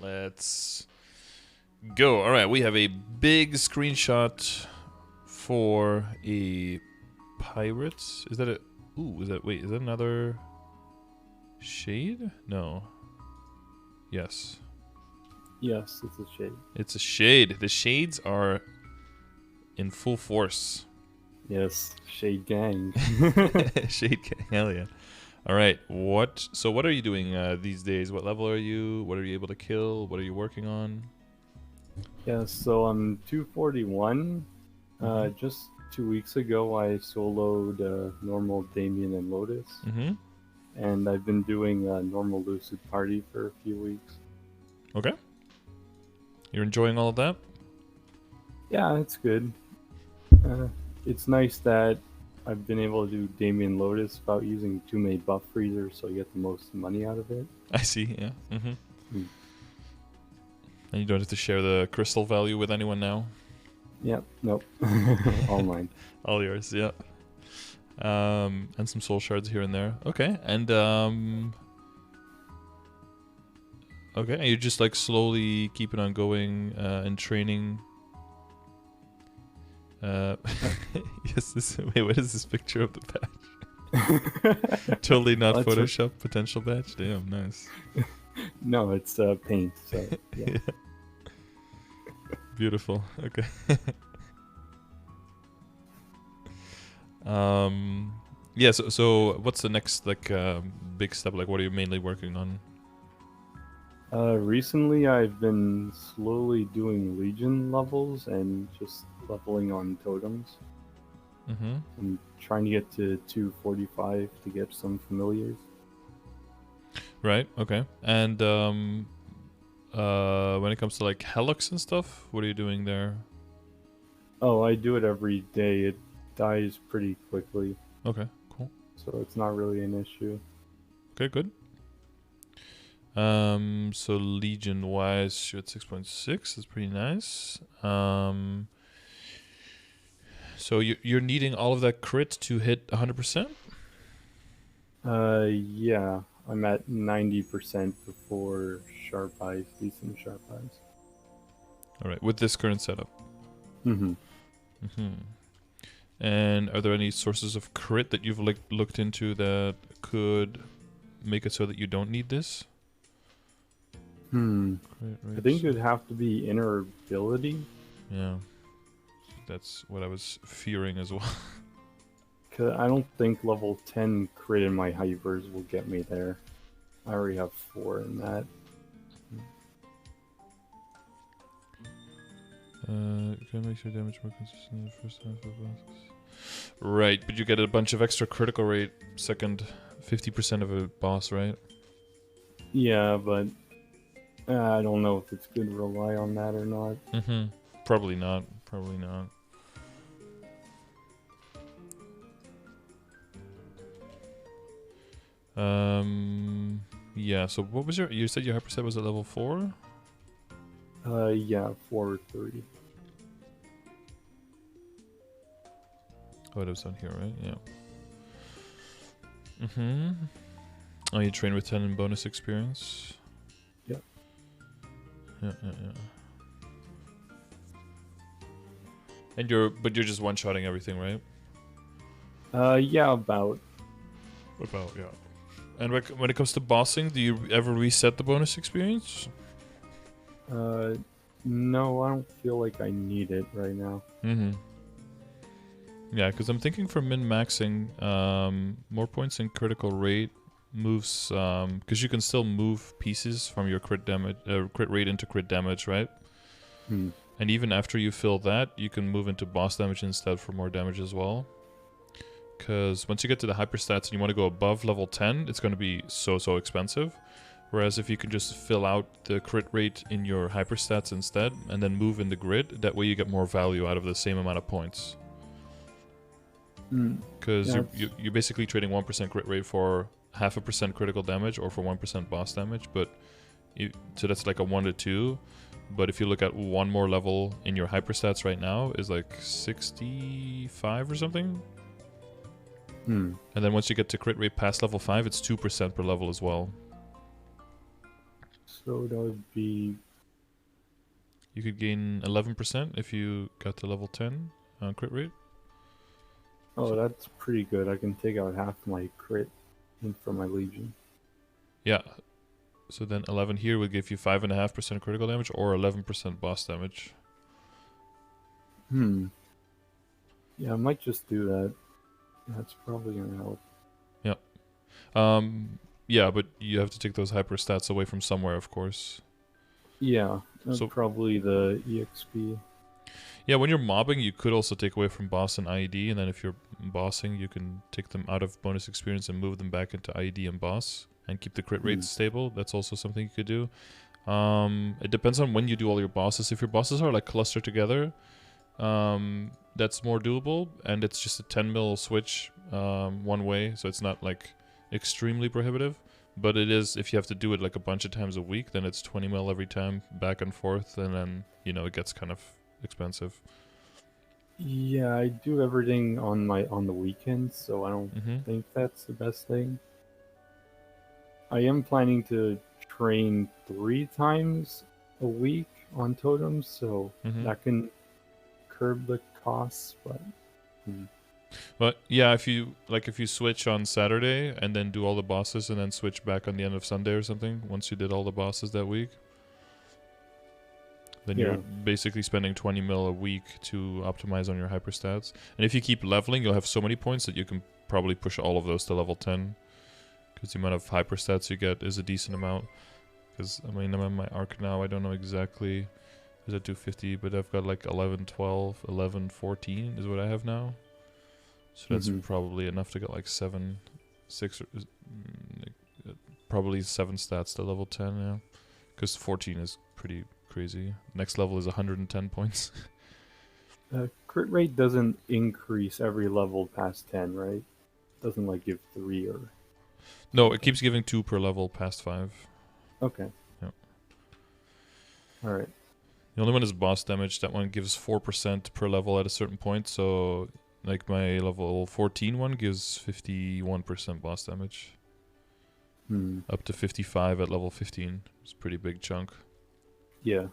Let's go. All right, we have a big screenshot for a pirate. Is that a... Ooh, is that... Wait, is that another... shade? No. Yes. Yes, it's a shade. It's a shade. The shades are in full force. Yes, shade gang. Shade gang, hell yeah. All right, so what are you doing these days? What level are you? What are you able to kill? What are you working on? Yeah, so I'm 241. Just 2 weeks ago, I soloed normal Damien and Lotus, Mm-hmm. and I've been doing normal Lucid Party for a few weeks. Okay. You're enjoying all of that? Yeah, it's good. It's nice that I've been able to do Damien Lotus without using too many buff freezers, so I get the most money out of it. I see, yeah. Mm-hmm. Mm. And you don't have to share the crystal value with anyone now? Yep, nope. All mine. All yours, yeah. And some soul shards here and there. Okay, and okay, and you're just like slowly keeping on going and training. Yes, wait, what is this picture of the badge? Totally not That's Photoshop potential badge? Damn, nice. No, it's paint, so yeah. Yeah. Beautiful. Okay. Yeah, so what's the next like big step? Like what are you mainly working on? Recently, I've been slowly doing Legion levels and just leveling on totems. Mm-hmm. I'm trying to get to 245 to get some familiars. Right, okay. And when it comes to like Helix and stuff, what are you doing there? Oh, I do it every day. It dies pretty quickly, Okay, cool. so it's not really an issue. Okay, good. So Legion wise, you're at 6.6. That's pretty nice. So you're needing all of that crit to hit 100%? Yeah, I'm at 90% before sharp eyes, decent sharp eyes. All right, with this current setup. Mm-hmm. Mm-hmm. And are there any sources of crit that you've looked into that could make it so that you don't need this? I think it would have to be inner ability. Yeah. That's what I was fearing as well. Cause I don't think level 10 crit in my hypers will get me there. I already have 4 in that. You can make your damage more consistent in the first half of bosses. Right, but you get a bunch of extra critical rate second 50% of a boss, right? Yeah, but I don't know if it's good to rely on that or not. Mm-hmm. Probably not. Probably not. Yeah, so what was you said your hyperset was at level 4? Yeah, 4 or 3. Oh, it was down here, right? Yeah. Mm-hmm. Oh, you train with 10 in bonus experience? Yep. Yeah. And you're just one-shotting everything, right? Yeah, about. About, yeah. And when it comes to bossing, do you ever reset the bonus experience? No, I don't feel like I need it right now. Mm-hmm. Yeah, because I'm thinking for min-maxing, more points in critical rate moves, because you can still move pieces from your crit rate into crit damage, right? Hmm. And even after you fill that, you can move into boss damage instead for more damage as well. Because once you get to the hyperstats and you want to go above level 10, it's going to be so expensive. Whereas if you can just fill out the crit rate in your hyperstats instead, and then move in the grid, that way you get more value out of the same amount of points. Because you're basically trading 1% crit rate for 0.5% critical damage or for 1% boss damage, but so that's like a 1 to 2. But if you look at one more level in your hyperstats right now is like 65 or something. And then once you get to crit rate past level 5, it's 2% per level as well. So that would be... You could gain 11% if you got to level 10 on crit rate. Oh, that's pretty good. I can take out half my crit for my Legion. Yeah. So then 11 here would give you 5.5% critical damage or 11% boss damage. Yeah, I might just do that. That's probably gonna help. Yeah. Yeah, but you have to take those hyper stats away from somewhere, of course. Yeah, So probably the EXP. yeah, when you're mobbing, you could also take away from boss and IED, and then if you're bossing, you can take them out of bonus experience and move them back into IED and boss, and keep the crit rates stable. That's also something you could do. It depends on when you do all your bosses. If your bosses are like clustered together, that's more doable, and it's just a 10 mil switch one way, so it's not like extremely prohibitive. But it is, if you have to do it like a bunch of times a week, then it's 20 mil every time back and forth, and then, you know, it gets kind of expensive. Yeah, I do everything on the weekends, so I don't think that's the best thing. I am planning to train 3 times a week on totems, so that can curb the costs, but But yeah, if you switch on Saturday and then do all the bosses and then switch back on the end of Sunday or something, once you did all the bosses that week, then you're basically spending 20 mil a week to optimize on your hyper stats. And if you keep leveling, you'll have so many points that you can probably push all of those to level 10. Because the amount of hyper stats you get is a decent amount. Because, I mean, I'm on my arc now, I don't know exactly. Is it 250? But I've got like 11, 12, 11, 14 is what I have now. So that's probably enough to get like 7, 6, probably 7 stats to level 10, yeah. Because 14 is pretty crazy. Next level is 110 points. Crit rate doesn't increase every level past 10, right? Doesn't like give 3 or... No, it keeps giving 2 per level past 5. Okay. Yeah. Alright. The only one is boss damage. That one gives 4% per level at a certain point, so... Like my level 14 one gives 51% boss damage. Up to 55 at level 15. It's a pretty big chunk. Yeah.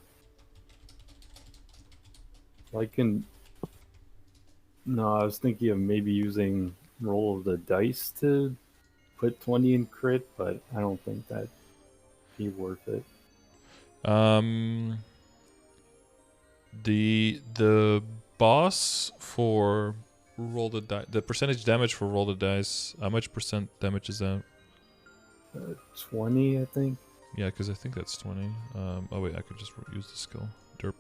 I can... No, I was thinking of maybe using roll of the dice to put 20 in crit, but I don't think that'd be worth it. The boss for roll the dice, the percentage damage for roll the dice, how much percent damage is that? 20, I think. Yeah, because I think that's 20. Oh wait, I could just use the skill. Derp.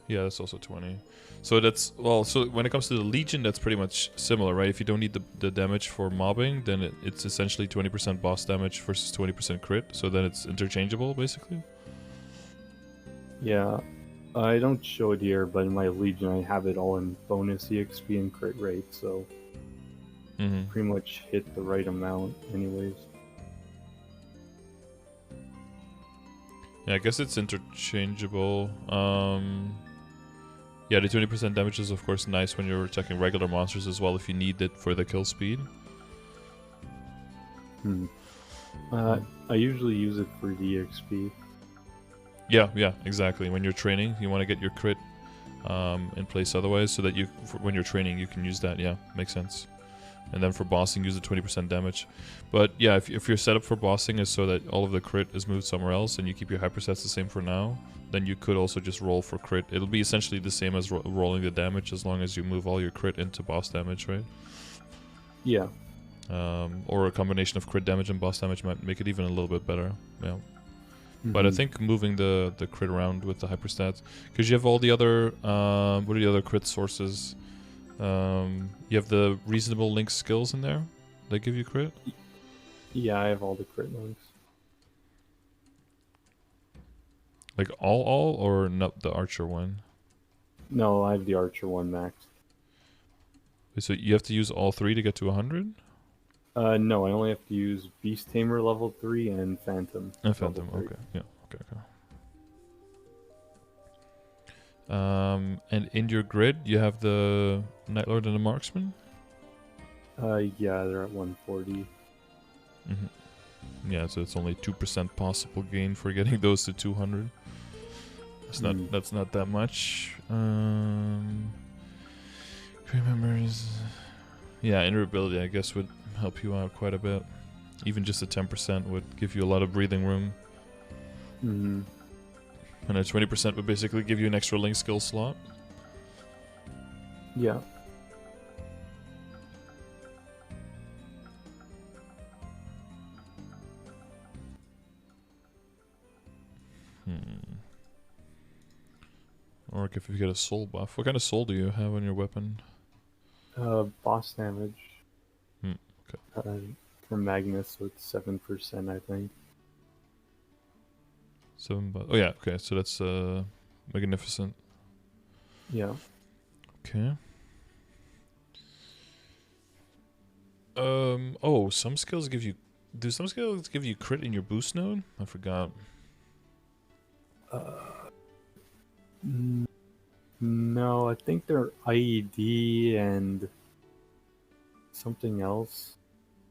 Yeah, that's also 20. So that's, well, so when it comes to the Legion, that's pretty much similar, right? If you don't need the damage for mobbing, then it's essentially 20% boss damage versus 20% crit. So then it's interchangeable, basically. Yeah, I don't show it here, but in my Legion I have it all in bonus EXP and crit rate, so pretty much hit the right amount anyways. Yeah, I guess it's interchangeable. Yeah, the 20% damage is of course nice when you're attacking regular monsters as well if you need it for the kill speed. I usually use it for the EXP. Yeah, exactly. When you're training, you want to get your crit in place otherwise, so that when you're training, you can use that. Yeah, makes sense. And then for bossing, use the 20% damage. But yeah, if your setup for bossing is so that all of the crit is moved somewhere else and you keep your hyperstats the same for now, then you could also just roll for crit. It'll be essentially the same as rolling the damage as long as you move all your crit into boss damage, right? Yeah. Or a combination of crit damage and boss damage might make it even a little bit better. Yeah. But I think moving the crit around with the hyperstats, because you have all the other what are the other crit sources? You have the reasonable link skills in there that give you crit. Yeah, I have all the crit links. Like all, or not the archer one? No, I have the archer one maxed. So you have to use all 3 to get to 100? No, I only have to use Beast Tamer level 3 and Phantom. And Phantom, okay. Yeah, okay. And in your grid, you have the Night Lord and the Marksman? Yeah, they're at 140. Yeah, so it's only 2% possible gain for getting those to 200. That's not that much. Crew members. Yeah, interoperability I guess would help you out quite a bit. Even just a 10% would give you a lot of breathing room. Mm-hmm. And a 20% would basically give you an extra link skill slot. Yeah. Or if you get a soul buff. What kind of soul do you have on your weapon? Boss damage. Okay. For Magnus, so it's 7%, I think. 7 buff. Oh yeah, okay, so that's magnificent. Yeah. Okay. Oh, some skills give you... Do some skills give you crit in your boost node? I forgot. No, I think they're IED and something else.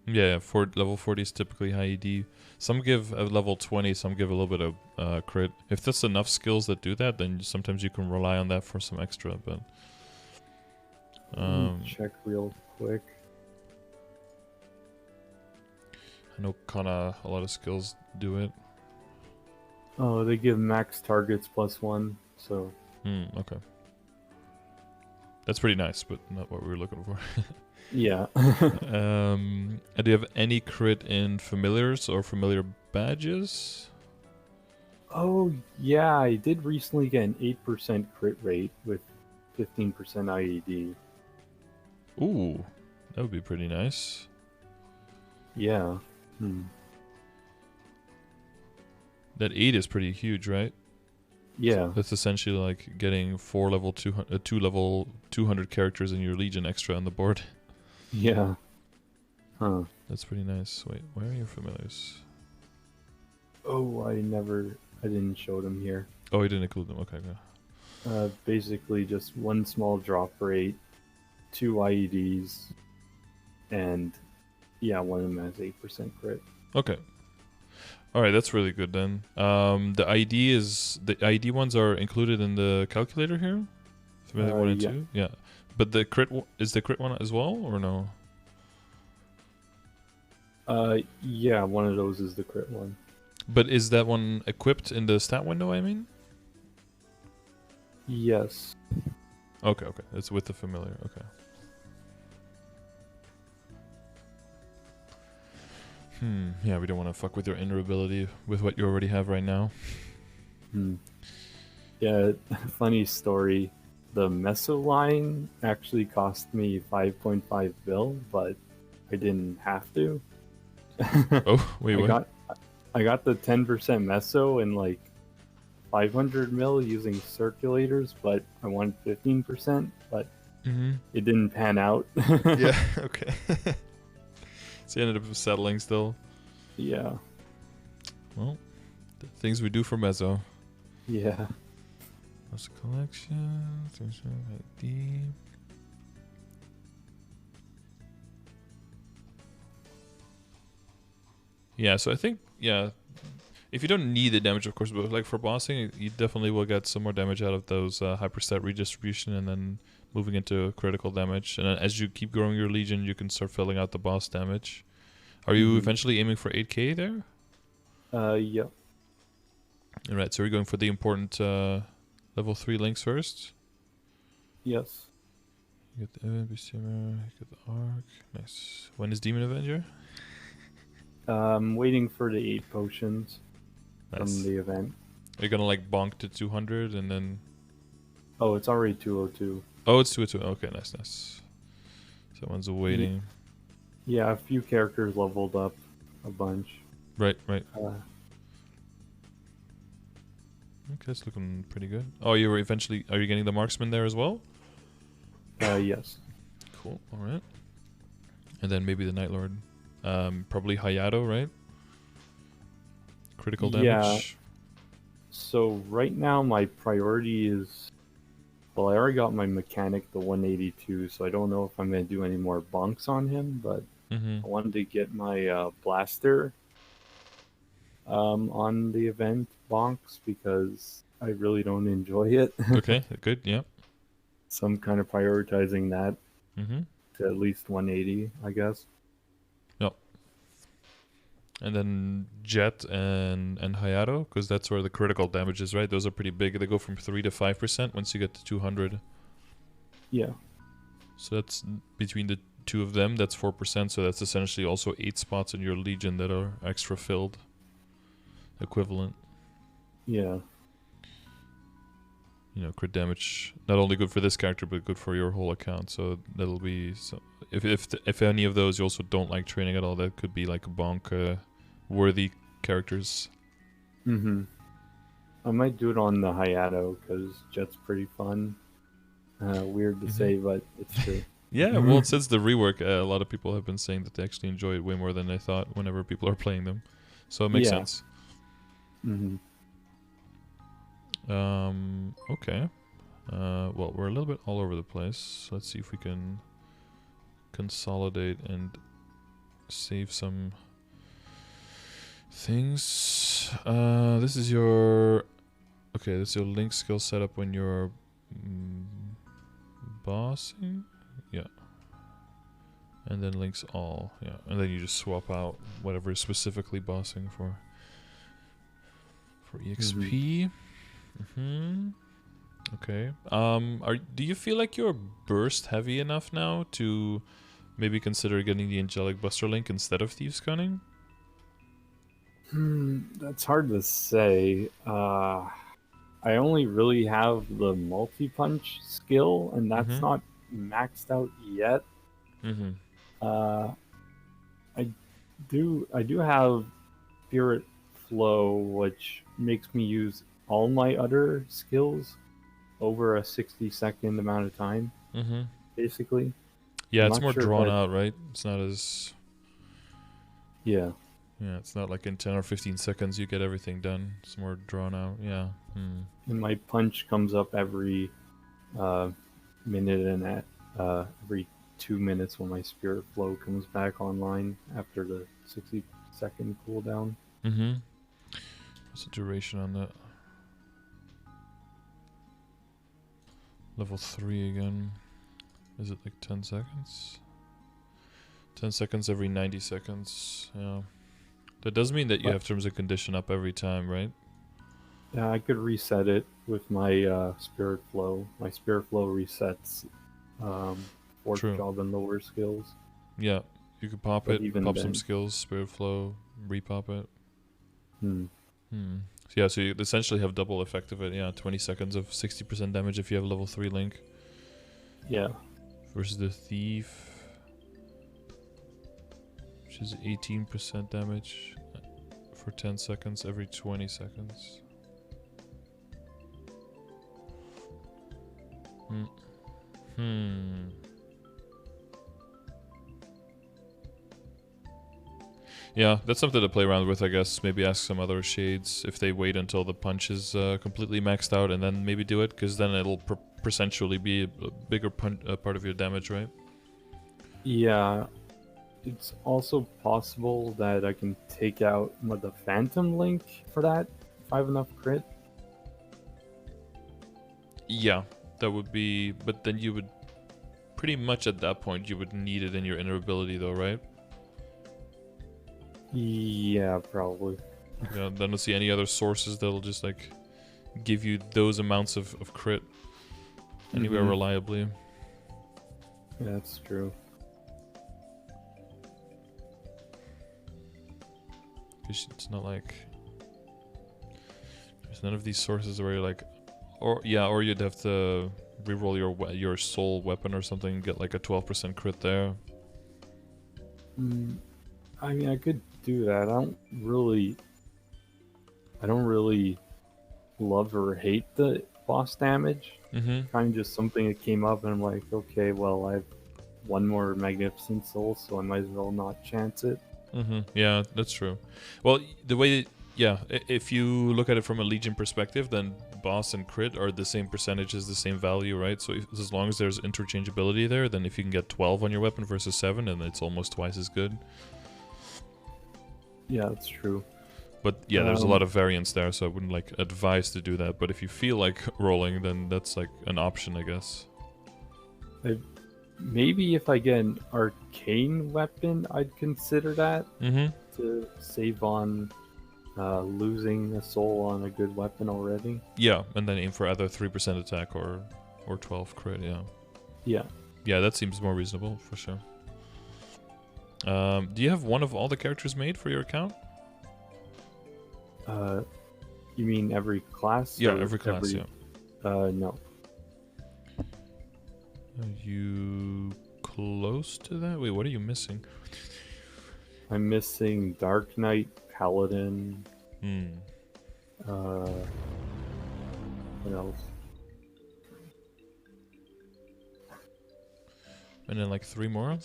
Yeah, level 40 is typically high ED. Some give a level 20, some give a little bit of crit. If that's enough skills that do that, then sometimes you can rely on that for some extra, but... Let me check real quick. I know kinda a lot of skills do it. Oh, they give max targets +1, so... Okay. That's pretty nice, but not what we were looking for. Yeah. And do you have any crit in familiars or familiar badges? Oh, yeah, I did recently get an 8% crit rate with 15% IED. Ooh, that would be pretty nice. Yeah. That 8 is pretty huge, right? Yeah. So that's essentially like getting 2 level 200 characters in your Legion extra on the board. Yeah. Huh. That's pretty nice. Wait, where are your familiars? Oh, I didn't show them here. Oh, you didn't include them. Okay, okay. Basically just one small drop rate, 2 IEDs, and yeah, one of them has 8% crit. Okay. Alright, that's really good then. The ID ones are included in the calculator here? Familiar 1 and 2? Yeah. But the crit is the crit one as well, or no? Yeah, one of those is the crit one. But is that one equipped in the stat window, I mean? Yes. Okay, okay. It's with the familiar, okay. Yeah, we don't want to fuck with your interoperability with what you already have right now. Yeah, funny story. The Meso line actually cost me 5.5 bill, but I didn't have to. Oh, wait, what? I got the 10% Meso and like 500 mil using circulators, but I wanted 15%, but it didn't pan out. Yeah, okay. So you ended up settling still? Yeah. Well, the things we do for Mezzo. Yeah. What's the collection? ID. Yeah, so I think, yeah, if you don't need the damage, of course, but like for bossing, you definitely will get some more damage out of those hyperstat redistribution and then moving into critical damage. And then as you keep growing your Legion, you can start filling out the boss damage. Are you eventually aiming for 8k there? Yeah. Alright, so we're going for the important level 3 links first? Yes. You get the Beasthammer, you get the Arc. Nice. When is Demon Avenger? I'm waiting for the 8 potions from Nice. the event. Are you gonna like bonk to 200 and then... Oh, it's already 202. Oh, it's 202. Okay, nice, nice. Someone's waiting. Yeah, a few characters leveled up a bunch. Right, right. Okay, it's looking pretty good. Oh, you were eventually... Are you getting the marksman there as well? Yes. Cool, alright. And then maybe the Night Lord. Probably Hayato, right? Critical damage? Yeah. So right now my priority is Well, I already got my mechanic, the 182, so I don't know if I'm going to do any more bunks on him, but I wanted to get my blaster on the event bonks because I really don't enjoy it. Okay, good, yeah. So I'm kind of prioritizing that to at least 180, I guess. Yep. And then Jet and Hayato, because that's where the critical damage is, right? Those are pretty big. They go from 3 to 5% once you get to 200. Yeah. So that's between the two of them, that's 4%. So that's essentially also 8 spots in your Legion that are extra filled. Equivalent. Yeah. You know, crit damage not only good for this character but good for your whole account. So that'll be if any of those you also don't like training at all, that could be like bonk worthy characters. I might do it on the Hayato because Jet's pretty fun. Weird to say, but it's true. Yeah, well, since the rework, a lot of people have been saying that they actually enjoy it way more than they thought whenever people are playing them. So it makes sense. Okay. Well, we're a little bit all over the place. Let's see if we can consolidate and save some things. This is your... Okay, this is your link skill setup when you're bossing. Yeah. And then links all. Yeah. And then you just swap out whatever is specifically bossing for EXP. Okay. Do you feel like you're burst heavy enough now to maybe consider getting the Angelic Buster Link instead of Thieves Cunning? That's hard to say. I only really have the multi-punch skill, and that's not maxed out yet. I do have Spirit Flow, which makes me use all my other skills over a 60-second amount of time, basically. Yeah, it's more drawn out, right? It's not as... Yeah. Yeah, it's not like in 10 or 15 seconds you get everything done. It's more drawn out, yeah. And my punch comes up every minute and every 2 minutes when my Spirit Flow comes back online after the 60-second cooldown. What's the duration on that? Level 3 again. Is it like 10 seconds? 10 seconds every 90 seconds, yeah. That does mean that you have terms and condition up every time, right? Yeah, I could reset it with my Spirit Flow. My Spirit Flow resets fourth job and lower skills. Yeah, you could pop it, pop some skills, Spirit Flow, repop it. So yeah, so you essentially have double effect of it. Yeah, 20 seconds of 60% damage if you have level 3 Link. Yeah. Versus the Thief, which is 18% damage for 10 seconds every 20 seconds. Yeah, that's something to play around with, I guess. Maybe ask some other shades if they wait until the punch is completely maxed out and then maybe do it, because then it'll percentually be a bigger part of your damage, right? Yeah. It's also possible that I can take out the Phantom Link for that if I have enough crit. Yeah, that would be... But then you would... Pretty much at that point, you would need it in your inner ability though, right? Yeah, probably. Yeah, I don't see any other sources that'll just like give you those amounts of crit anywhere reliably. Yeah, that's true. It's not like there's none of these sources where you're like, or you'd have to reroll your soul weapon or something and get like a 12% crit there. I mean, I could do that. I don't really love or hate the boss damage. Kind of just something that came up, and I'm like, okay, well, I have one more Magnificent Soul, so I might as well not chance it. Yeah, that's true. Well, the way Yeah, if you look at it from a Legion perspective, then boss and crit are the same percentages, the same value, right? So as long as there's interchangeability there, then if you can get 12 on your weapon versus 7, then it's almost twice as good. Yeah, that's true. But yeah, there's a lot of variance there, so I wouldn't like advise to do that. But if you feel like rolling, then that's like an option, I guess. Maybe if I get an arcane weapon, I'd consider that to save on losing a soul on a good weapon already. Yeah, and then aim for either 3% attack or 12 crit. Yeah. Yeah. Yeah, that seems more reasonable for sure. Do you have one of all the characters made for your account? You mean every class? Yeah, every class. Yeah. No. Are you close to that? Wait, what are you missing? I'm missing Dark Knight, Paladin. What else? And then like 3 more?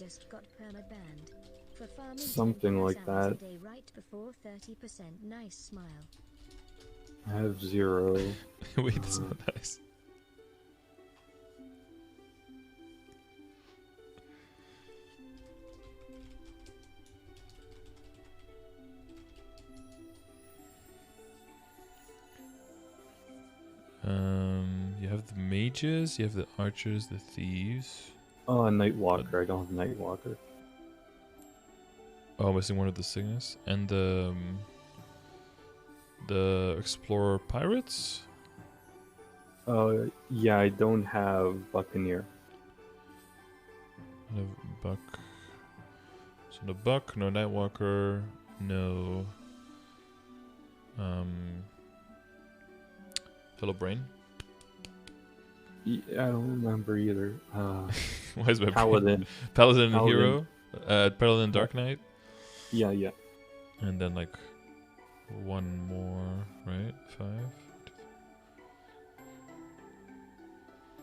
Something like that. Right before 30%. Nice smile. I have 0. Wait, that's not nice. You have the mages, you have the archers, the thieves. Oh, a Nightwalker. I don't have Nightwalker. Oh, missing one of the Cygnus. And the Explorer Pirates? Yeah, I don't have Buccaneer. I have Buck. So no Buck, no Nightwalker, no Fellow Brain. Yeah, I don't remember either. Why is my Paladin. Paladin Hero? Paladin Dark Knight? Yeah, yeah. And then like one more, right? 5,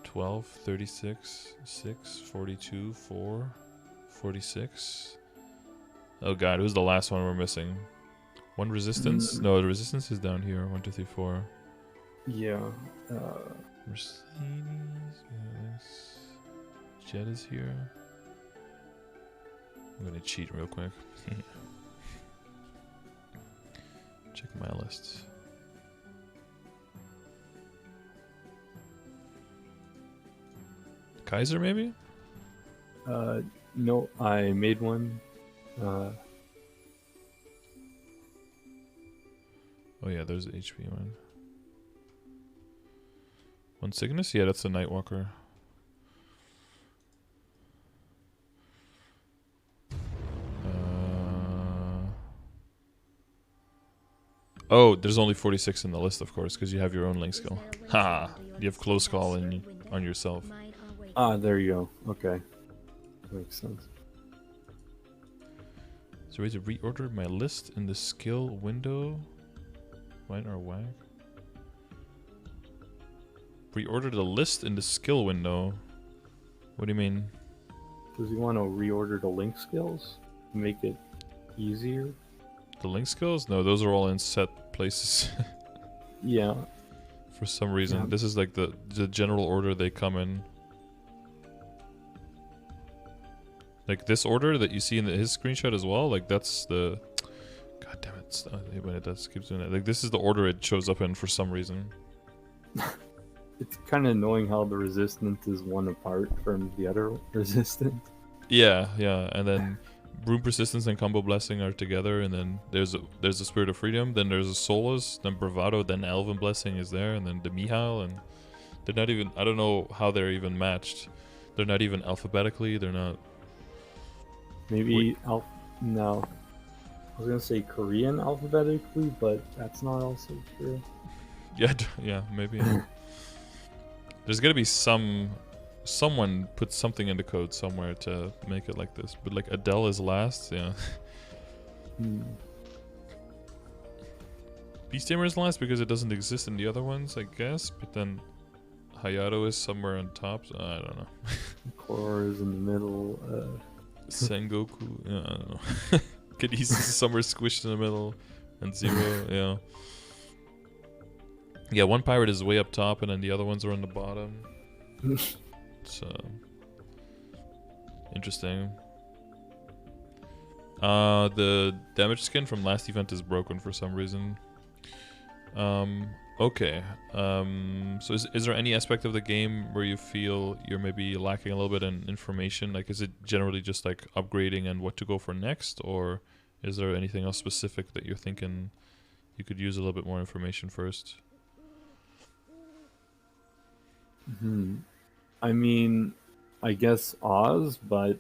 12, 36, 6, 42, 4, 46. Oh god, who's the last one we're missing? One resistance? No, the resistance is down here. 1, 2, 3, 4. Yeah. Mercedes, yes. Jet is here. I'm gonna cheat real quick. Check my list. Kaiser, maybe? No, I made one. Oh yeah, there's the HP one. One Cygnus? Yeah, that's the Nightwalker. Oh, there's only 46 in the list, of course, because you have your own link skill. Ha! You have close call on yourself. Ah, there you go. Okay. Makes sense. Is there a way to reorder my list in the skill window? Mine or wag? Reorder the list in the skill window? What do you mean? Does he want to reorder the link skills? Make it easier? The link skills? No, those are all in set places. Yeah. For some reason. Yeah. This is like the general order they come in. Like this order that you see in his screenshot as well, like that's the... God damn it, when it does, keeps doing that. Like this is the order it shows up in for some reason. It's kind of annoying how the resistance is one apart from the other resistance. Yeah, yeah, and then Broom Persistence and Combo Blessing are together, and then there's a Spirit of Freedom, then there's a Solace, then Bravado, then Elven Blessing is there, and then the Mihal, and they're not even... I don't know how they're even matched. They're not even alphabetically, they're not... Maybe... No. I was gonna say Korean alphabetically, but that's not also true. Yeah, yeah, maybe. There's gotta be someone put something in the code somewhere to make it like this. But like Adele is last, yeah. Beast Tamer is last because it doesn't exist in the other ones, I guess. But then Hayato is somewhere on top, so I don't know. Korra is in the middle. Sengoku, yeah, I don't know. Kadis is somewhere squished in the middle. and 0. Yeah. Yeah, one pirate is way up top, and then the other ones are on the bottom. It's interesting. The damage skin from last event is broken for some reason. Okay. So is there any aspect of the game where you feel you're maybe lacking a little bit in information? Like, is it generally just like upgrading and what to go for next, or is there anything else specific that you're thinking you could use a little bit more information first? I mean, I guess Oz, but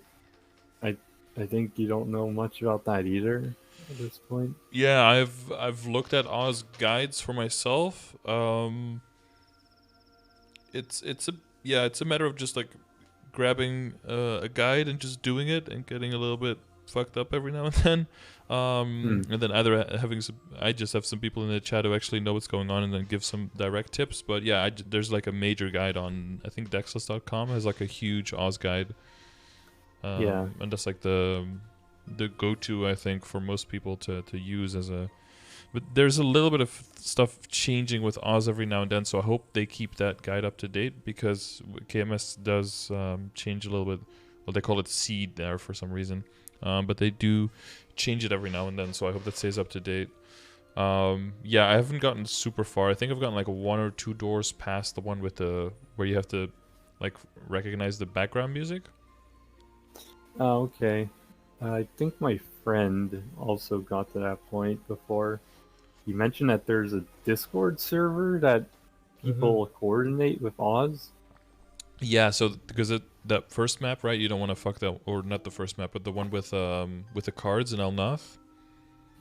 I think you don't know much about that either at this point. Yeah, I've looked at Oz guides for myself. It's a matter of just like grabbing a guide and just doing it and getting a little bit fucked up every now and then. And then either having I just have some people in the chat who actually know what's going on and then give some direct tips. But yeah, there's like a major guide on, I think Dexless.com has like a huge Oz guide. Yeah. And that's like the go-to, I think, for most people to use as a... But there's a little bit of stuff changing with Oz every now and then, so I hope they keep that guide up to date, because KMS does change a little bit. Well, they call it seed there for some reason. But they do change it every now and then, so I hope that stays up to date. Yeah, I haven't gotten super far. I think I've gotten like 1 or 2 doors past the one with the... where you have to like recognize the background music. Oh, okay. I think my friend also got to that point before. He mentioned that there's a Discord server that people coordinate with Oz. Yeah, so because that first map, right? You don't want to fuck that, or not the first map, but the one with the cards in El Nath.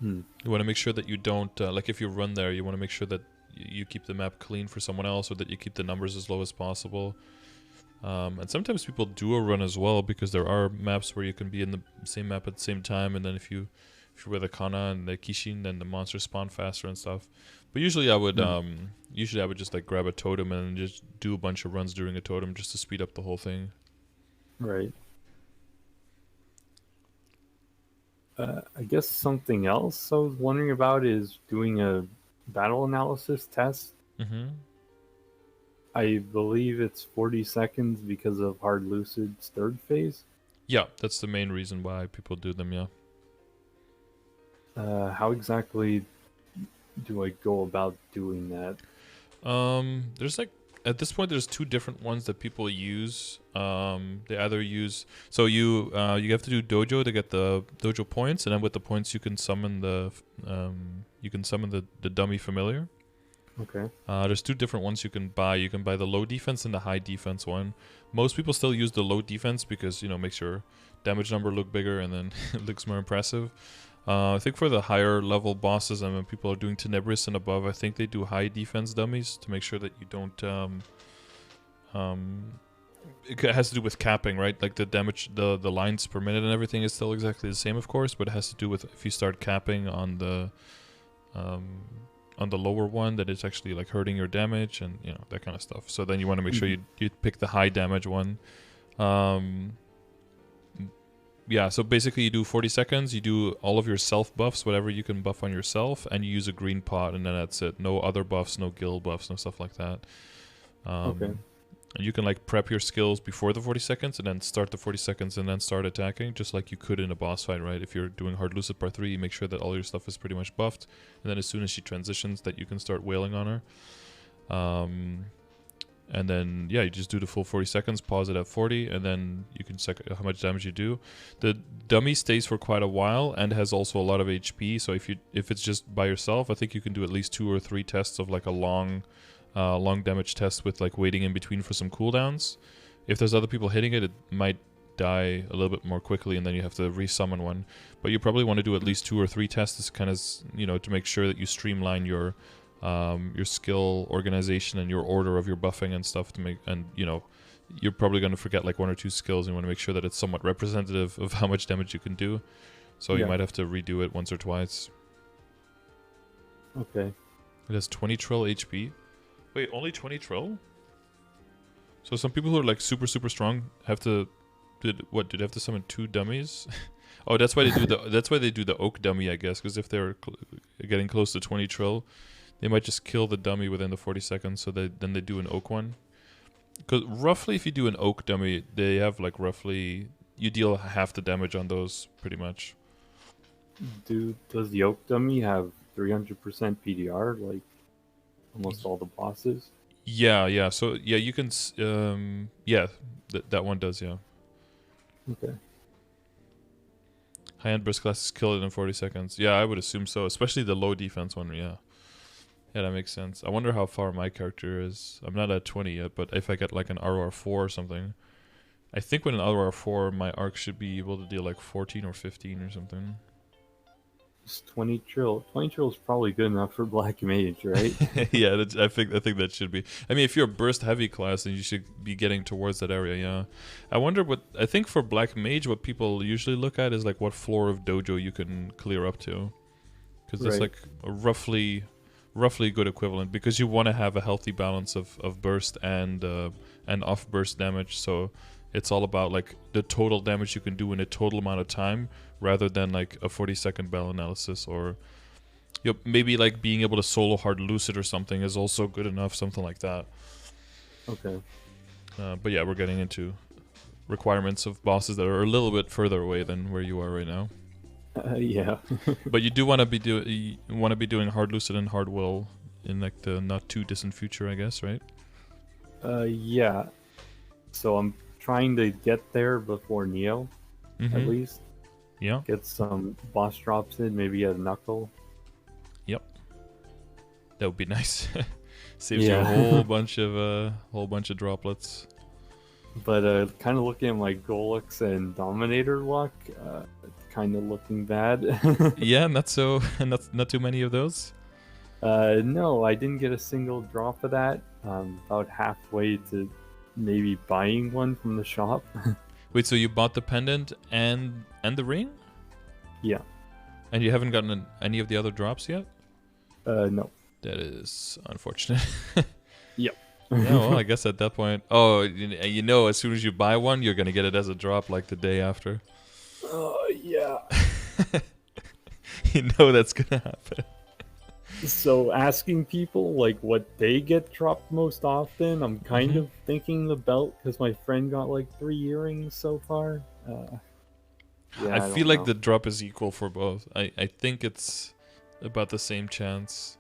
You want to make sure that you don't like if you run there, you want to make sure that you keep the map clean for someone else, or that you keep the numbers as low as possible. And sometimes people do a run as well, because there are maps where you can be in the same map at the same time, and then if you're with a Kana and the Kishin, then the monsters spawn faster and stuff. But usually I would just like grab a totem and just do a bunch of runs during a totem just to speed up the whole thing. Right. I guess something else I was wondering about is doing a battle analysis test. I believe it's 40 seconds because of Hard Lucid's third phase. Yeah, that's the main reason why people do them, yeah. How exactly do I go about doing that? There's like, at this point, there's 2 different ones that people use. They either use... So you have to do dojo to get the dojo points, and then with the points you can summon the dummy familiar. Okay. There's 2 different ones you can buy. You can buy the low defense and the high defense one. Most people still use the low defense because, you know, makes your damage number look bigger and then it looks more impressive. I think for the higher level bosses, and when people are doing Tenebris and above, I think they do high defense dummies to make sure that you don't... it has to do with capping, right? Like the damage, the lines per minute and everything is still exactly the same, of course, but it has to do with if you start capping on the lower one, that it's actually like hurting your damage and, you know, that kind of stuff. So then you want to make sure you pick the high damage one. Yeah, so basically you do 40 seconds, you do all of your self buffs, whatever you can buff on yourself, and you use a green pot, and then that's it. No other buffs, no guild buffs, no stuff like that. Okay. And you can like prep your skills before the 40 seconds, and then start the 40 seconds, and then start attacking, just like you could in a boss fight, right? If you're doing Hard Lucid Part 3, you make sure that all your stuff is pretty much buffed, and then as soon as she transitions, that you can start wailing on her. And then, yeah, you just do the full 40 seconds, pause it at 40, and then you can check how much damage you do. The dummy stays for quite a while and has also a lot of HP, so if it's just by yourself, I think you can do at least 2 or 3 tests of like a long damage test with like waiting in between for some cooldowns. If there's other people hitting it, it might die a little bit more quickly, and then you have to resummon one. But you probably want to do at least 2 or 3 tests, kind of, you know, to make sure that you streamline your skill organization and your order of your buffing and stuff to make, and you know, you're probably going to forget like 1 or 2 skills, and you want to make sure that it's somewhat representative of how much damage you can do. So you might have to redo it once or twice. Okay. It has 20 trill HP. Wait, only 20 trill? So some people who are like super strong have to... Did they have to summon 2 dummies? Oh, that's why they do the oak dummy, I guess, because if they're getting close to 20 trill, they might just kill the dummy within the 40 seconds. So then they do an oak one. Because roughly, if you do an oak dummy, they have like roughly you deal half the damage on those, pretty much. Does the oak dummy have 300% PDR like almost all the bosses? Yeah. So yeah, you can. Yeah, that one does. Yeah. Okay. High-end burst classes kill it in 40 seconds. Yeah, I would assume so, especially the low defense one. Yeah. Yeah, that makes sense. I wonder how far my character is. I'm not at 20 yet, but if I get like an ROR4 or something, I think with an ROR4, my arc should be able to deal like 14 or 15 or something. It's 20 trill. 20 trill is probably good enough for Black Mage, right? Yeah, I think that should be. I mean, if you're a burst heavy class, then you should be getting towards that area. Yeah, I wonder I think for Black Mage, what people usually look at is like what floor of dojo you can clear up to, because that's like a roughly good equivalent. Because you want to have a healthy balance of burst and off burst damage. So it's all about like the total damage you can do in a total amount of time, rather than like a 40-second bell analysis, or maybe like being able to solo hard lucid or something is also good enough, something like that. Okay. But yeah, we're getting into requirements of bosses that are a little bit further away than where you are right now. Yeah. But you do want to be doing hard lucid and hard will in like the not too distant future, I guess, right? Yeah. So I'm trying to get there before Neo, at least. Yeah. Get some boss drops in, maybe a knuckle. Yep. That would be nice. Saves you a whole bunch of droplets. But kind of looking at my Golux and Dominator luck, kind of looking bad. Yeah, not too many of those. No, I didn't get a single drop of that. About halfway to maybe buying one from the shop. Wait, so you bought the pendant and the ring? Yeah. And you haven't gotten any of the other drops yet? No. That is unfortunate. Yep. Yeah, well, I guess at that point... Oh, as soon as you buy one, you're going to get it as a drop like the day after. Yeah. You know that's going to happen. So asking people like what they get dropped most often, I'm kind of thinking the belt, because my friend got like 3 earrings so far. I feel like the drop is equal for both. I think it's about the same chance.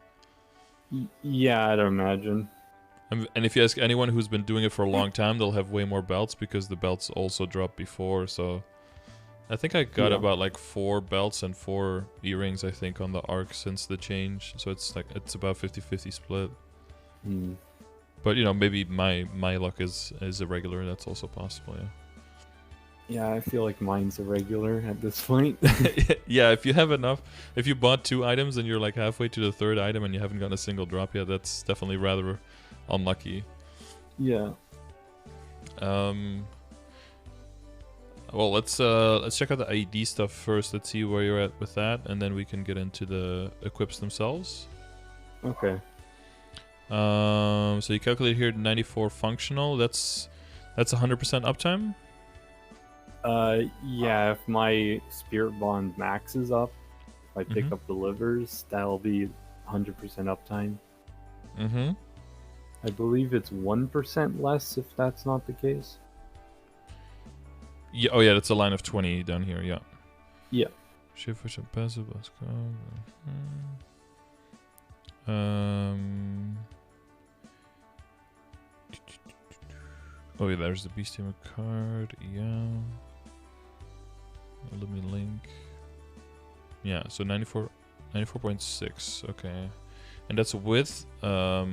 Yeah, I'd imagine. And if you ask anyone who's been doing it for a long time, they'll have way more belts, because the belts also dropped before. So I think I got about like 4 belts and 4 earrings, I think, on the arc since the change. So it's about 50-50 split. But maybe my luck is irregular. That's also possible. Yeah. Yeah, I feel like mine's irregular at this point. Yeah, if you have enough, if you bought 2 items and you're like halfway to the 3rd item and you haven't gotten a single drop yet, that's definitely rather unlucky. Yeah. Well, let's check out the IED stuff first. Let's see where you're at with that, and then we can get into the equips themselves. Okay. So you calculate here 94 functional. That's 100% uptime. Yeah, if my Spirit Bond maxes up, if I pick up the livers, that'll be 100% uptime. I believe it's 1% less if that's not the case. Yeah. Oh yeah, that's a line of 20 down here. Yeah. Yeah. Shift push and passive. Let's go. Oh yeah, there's the Beastie card. Yeah. Let me link. Yeah, so 94.6. Okay, and that's with a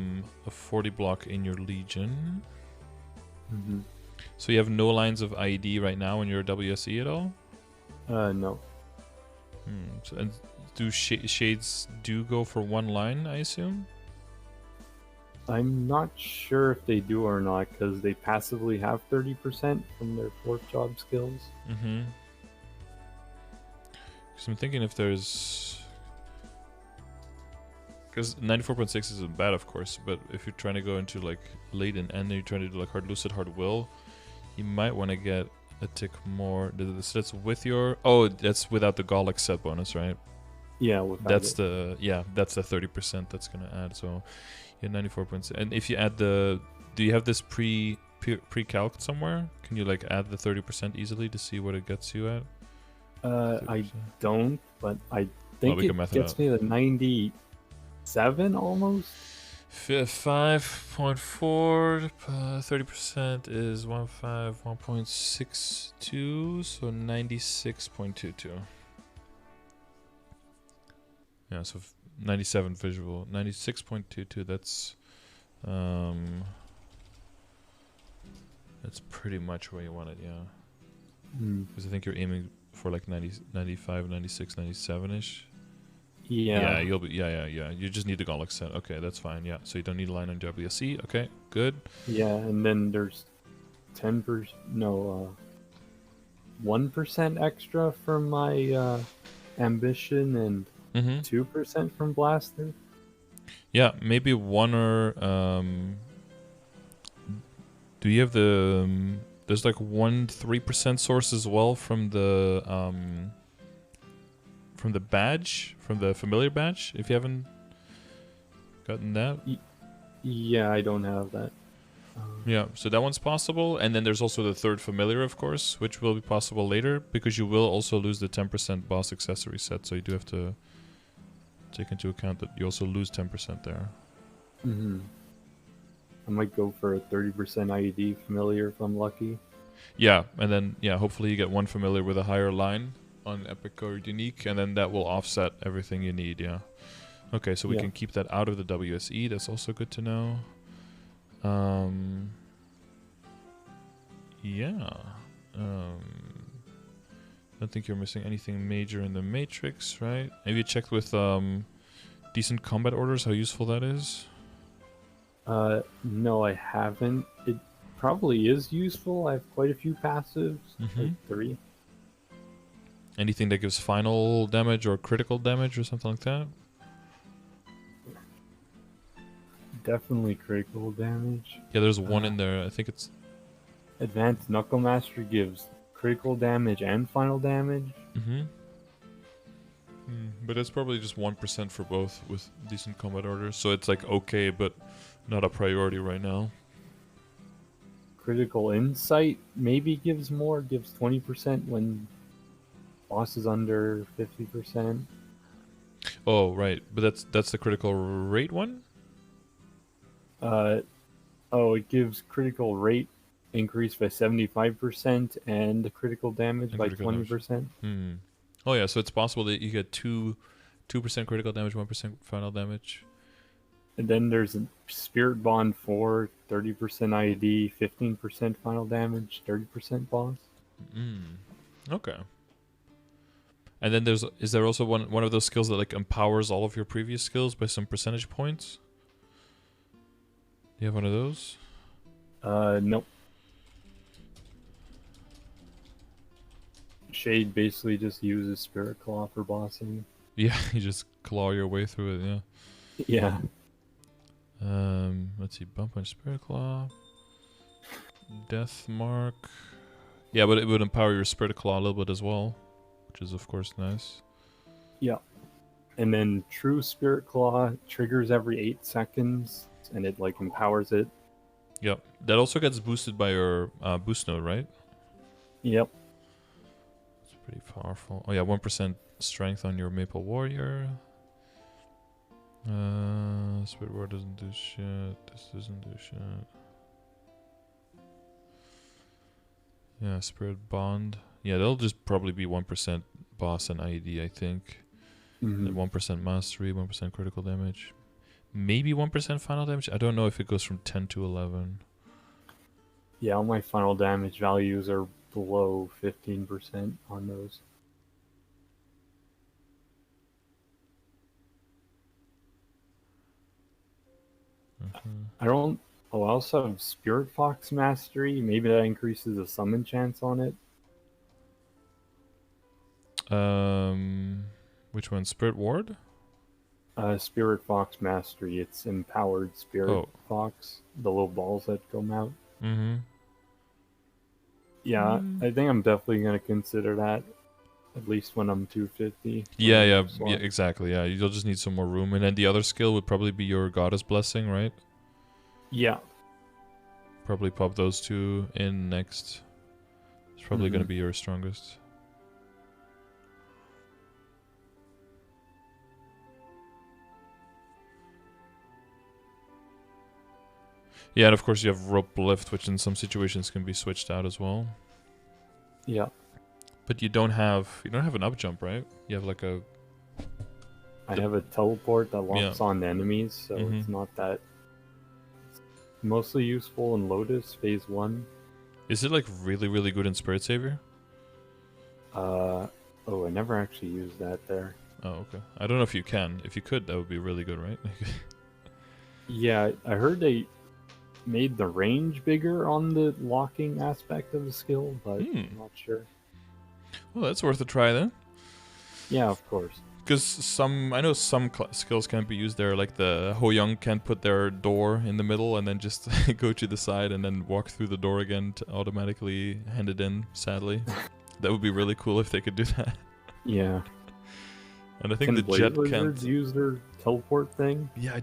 40 block in your Legion. So you have no lines of IED right now in your WSE at all? No. So, and do shades do go for 1 line, I assume? I'm not sure if they do or not, because they passively have 30% from their 4th job skills. So I'm thinking if there's... Because 94.6 isn't bad, of course, but if you're trying to go into like late and end, and you're trying to do like hard lucid, hard will, you might want to get a tick more. So that's with your... Oh, that's without the Golic set bonus, right? Yeah, without That's it. that's the 30% that's gonna add. So you have 94 points. And if you add the... Do you have this pre-calc somewhere? Can you like add the 30% easily to see what it gets you at? I 30%. don't, but I Well, think we can it math it gets out. me to 97 almost. 5.4 30% is 1.62, so 96.22. Yeah, so 97 visual, 96.22. That's pretty much where you want it, yeah. Because I think you're aiming for like 90, 95, 96, 97-ish. Yeah. You'll be. Yeah. You just need the Golic set. Okay, that's fine. Yeah, so you don't need a line on WSE. Okay, good. Yeah, and then there's 1% extra from my ambition and 2% from blaster. Yeah, maybe one or do you have the there's like 3% source as well from the badge, from the familiar badge, if you haven't gotten that. Yeah, I don't have that. Yeah, so that one's possible, and then there's also the third familiar, of course, which will be possible later, because you will also lose the 10% boss accessory set, so you do have to take into account that you also lose 10% there. I might go for a 30% IED familiar if I'm lucky. Yeah, and then hopefully you get one familiar with a higher line on epic or unique, and then that will offset everything you need. Yeah. Okay, so we can keep that out of the WSE. That's also good to know. Yeah. Don't think you're missing anything major in the matrix, right? Have you checked with decent combat orders how useful that is? No, I haven't. It probably is useful. I have quite a few passives, like 3. Anything that gives final damage or critical damage or something like that? Definitely critical damage. Yeah, there's one in there. I think it's... Advanced Knuckle Master gives critical damage and final damage. But it's probably just 1% for both with decent combat orders. So it's like okay, but not a priority right now. Critical Insight maybe gives more, gives 20% when boss is under 50%. Oh, right. But that's the critical rate one? It gives critical rate increase by 75% and the critical damage And by critical 20%. damage. Oh yeah, so it's possible that you get 2% critical damage, 1% final damage. And then there's a Spirit Bond 4, 30% IED, 15% final damage, 30% boss. Okay. And then is there also one of those skills that like empowers all of your previous skills by some percentage points? Do you have one of those? Nope. Shade basically just uses Spirit Claw for bossing. Yeah, you just claw your way through it, Yeah. Let's see, Bump Punch, Spirit Claw, Death Mark. Yeah, but it would empower your Spirit Claw a little bit as well, which is of course nice. Yeah. And then True Spirit Claw triggers every 8 seconds, and it like empowers it. Yep. That also gets boosted by your boost node, right? Yep. It's pretty powerful. Oh yeah, 1% strength on your Maple Warrior. Spirit War doesn't do shit. This doesn't do shit. Yeah, Spirit Bond. Yeah, they'll just probably be 1% boss and IED, I think. 1% mastery, 1% critical damage. Maybe 1% final damage. I don't know if it goes from 10 to 11. Yeah, all my final damage values are below 15% on those. I also have Spirit Fox Mastery. Maybe that increases the summon chance on it. Which one? Spirit Ward? Spirit Fox Mastery. It's empowered Spirit Fox. The little balls that come out. Yeah, I think I'm definitely gonna consider that. At least when I'm 250. Yeah, exactly. Yeah, you'll just need some more room, and then the other skill would probably be your Goddess Blessing, right? Yeah. Probably pop those two in next. It's probably going to be your strongest. Yeah, and of course you have rope lift, which in some situations can be switched out as well. Yeah. But you don't have an up jump, right? You have like a. I have a teleport that locks on enemies, so it's not that. It's mostly useful in Lotus Phase 1. Is it like really, really good in Spirit Savior? Oh, I never actually used that there. Oh, okay. I don't know if you can. If you could, that would be really good, right? Yeah, I heard they made the range bigger on the locking aspect of the skill, but I'm not sure. Well, that's worth a try then. Yeah, of course. Because I know some skills can't be used there, like the Ho Young can't put their door in the middle and then just go to the side and then walk through the door again to automatically hand it in, sadly. That would be really cool if they could do that. Yeah. And I think the Jet can't use their teleport thing. Yeah,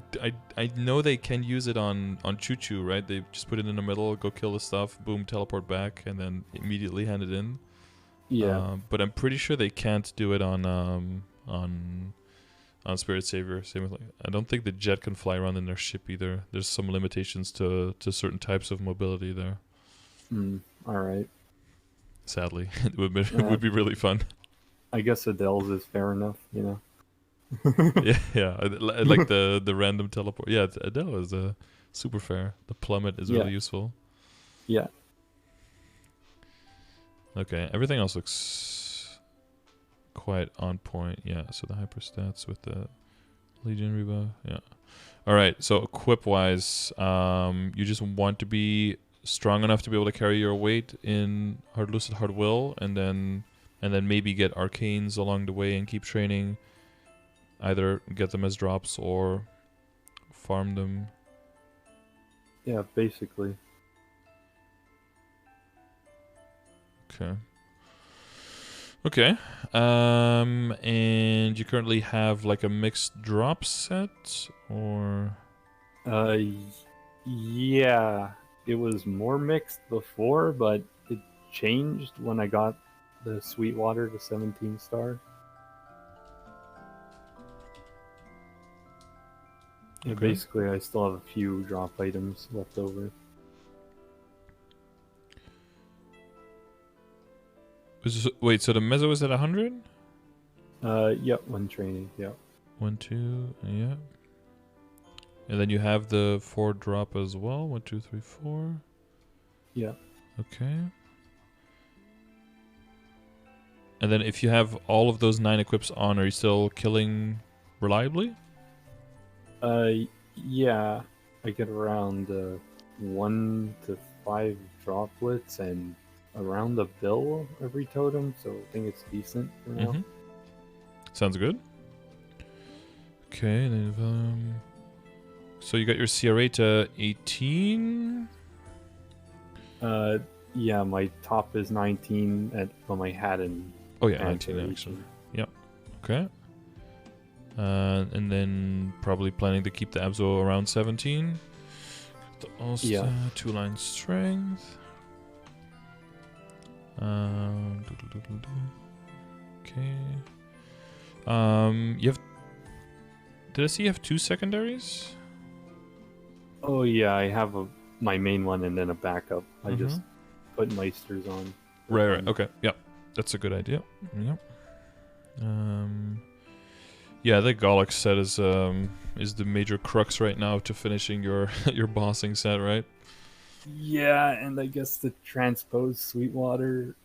I know they can use it on Choo Choo, right? They just put it in the middle, go kill the stuff, boom, teleport back, and then immediately hand it in. Yeah. But I'm pretty sure they can't do it on Spirit Savior. Same with, like, I don't think the Jet can fly around in their ship either. There's some limitations to certain types of mobility there. All right. Sadly, it would be really fun. I guess Adele's is fair enough, you know. yeah, like the random teleport. Yeah, Adele is super fair. The plummet is really useful. Yeah. Okay, everything else looks quite on point. Yeah, so the hyper stats with the Legion rebuff. Yeah. All right, so equip wise, you just want to be strong enough to be able to carry your weight in Hard Lucid, Hard Will, and then maybe get arcanes along the way and keep training. Either get them as drops or farm them. Yeah, basically. Okay. And you currently have like a mixed drop set, or? Yeah. It was more mixed before, but it changed when I got the Sweetwater to 17 star. Yeah, basically, I still have a few drop items left over. Wait, so the Mezzo is at 100? Yep, when training, yep. 1, 2, yeah. And then you have the 4 drop as well. 1, 2, 3, 4. Yeah. Okay. And then if you have all of those 9 equips on, are you still killing reliably? Yeah. I get around 1 to 5 droplets and around a bill every totem, so I think it's decent for now. Sounds good. Okay, then so you got your CRA to 18? Yeah, my top is 19 my hat and... Oh yeah, 19 actually. Yep. Okay. And then probably planning to keep the Abzo around 17. Also 2 line strength. Okay. You have... Did I see you have 2 secondaries? Oh yeah, I have my main one and then a backup. I just put Meisters on. Right. Okay. Yep. That's a good idea. Yep. Yeah, the Golok set is the major crux right now to finishing your your bossing set, right? Yeah, and I guess the transpose Sweetwater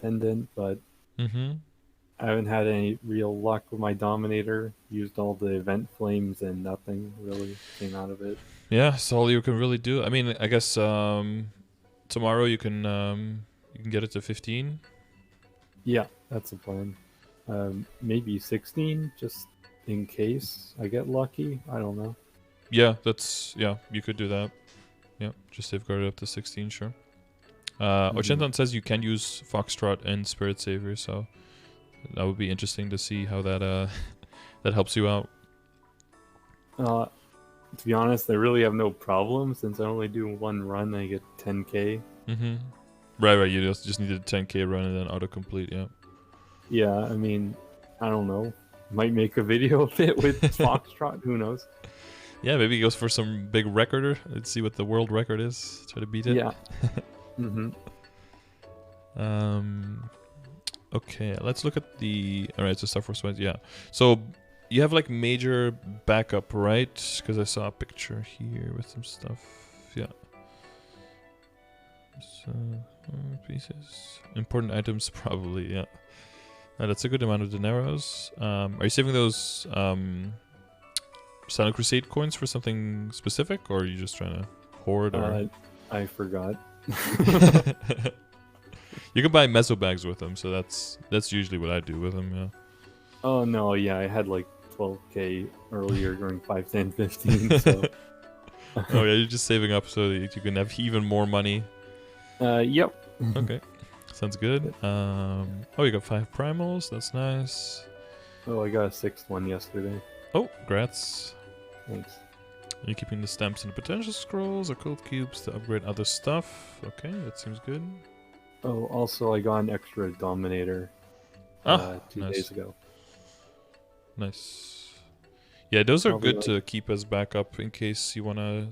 pendant, but I haven't had any real luck with my Dominator. Used all the event flames and nothing really came out of it. Yeah, that's all you can really do. I mean, I guess tomorrow you can get it to 15. Yeah, that's the plan. Maybe 16, just in case I get lucky. I don't know. Yeah, you could do that. Yeah, just safeguard it up to 16, sure. Ochenton says you can use Foxtrot and Spirit Savior, so that would be interesting to see how that that helps you out. To be honest, I really have no problem since I only do one run. I get 10k. Right. You just needed a 10k run and then autocomplete. Yeah. Yeah, I mean, I don't know. Might make a video of it with Foxtrot. Who knows? Yeah, maybe he goes for some big recorder. Let's see what the world record is. Try to beat it. Yeah. Okay, let's look at the... Alright, so Star Force Wise, yeah. So, you have like major backup, right? Because I saw a picture here with some stuff. Yeah. So, pieces. Important items, probably, yeah. That's a good amount of dineros. Are you saving those Silent Crusade coins for something specific, or are you just trying to hoard? Or? I forgot. You can buy meso bags with them, so that's usually what I do with them. Yeah. Oh no, yeah, I had like 12k earlier during 5, 10, 15. So. Oh yeah, you're just saving up so that you can have even more money. Yep. Okay, sounds good. Oh, you got 5 primals. That's nice. Oh, I got a 6th one yesterday. Oh, congrats. Thanks. Are you keeping the stamps and the potential scrolls or code cubes to upgrade other stuff? Okay, that seems good. Oh, also I got an extra Dominator 2 days ago. Nice. Yeah, those are Probably good to keep as backup in case you want to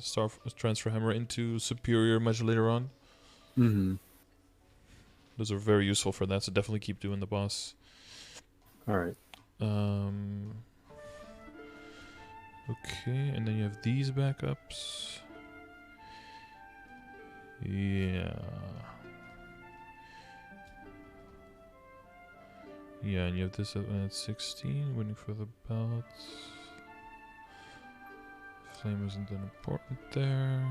transfer hammer into superior much later on. Those are very useful for that, so definitely keep doing the boss. Alright. Okay, and then you have these backups. Yeah. Yeah, and you have this at 16, waiting for the belts. Flame isn't that important there.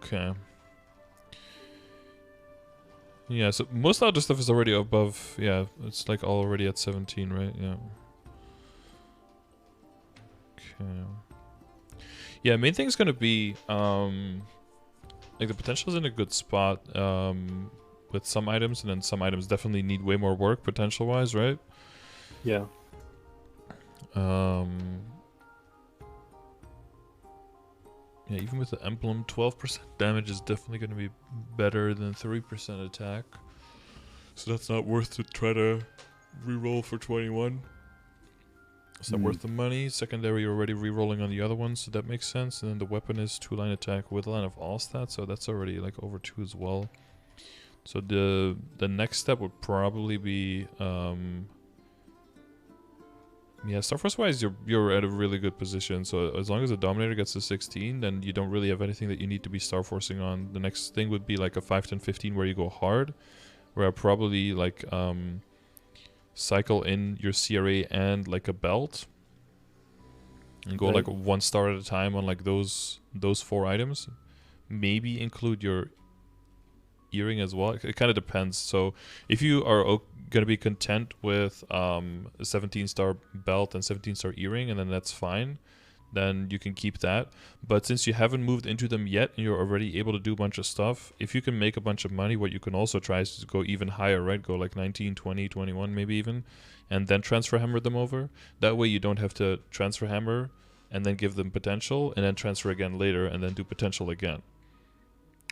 Okay. Yeah, so most other stuff is already above. Yeah, it's like already at 17, right? Yeah. Okay. Yeah, main thing is gonna be like the potential is in a good spot with some items, and then some items definitely need way more work potential wise, right? Yeah. Yeah, even with the emblem, 12% damage is definitely going to be better than 3% attack. So that's not worth to try to reroll for 21. It's not worth the money. Secondary, you're already rerolling on the other ones, so that makes sense. And then the weapon is 2-line attack with line of all stats, so that's already like over 2 as well. So the next step would probably be yeah, Star Force wise, you're at a really good position. So as long as the Dominator gets to 16, then you don't really have anything that you need to be Star Forcing on. The next thing would be like a 5, 10, 15 where you go hard, where I probably like cycle in your CRA and like a belt, and go like 1 star at a time on like those 4 items. Maybe include your earring as well. It kind of depends. So if you are going to be content with a 17-star belt and 17-star earring, and then that's fine, then you can keep that. But since you haven't moved into them yet and you're already able to do a bunch of stuff, if you can make a bunch of money, what you can also try is to go even higher, right? Go like 19, 20, 21 maybe even, and then transfer hammer them over. That way you don't have to transfer hammer and then give them potential and then transfer again later and then do potential again.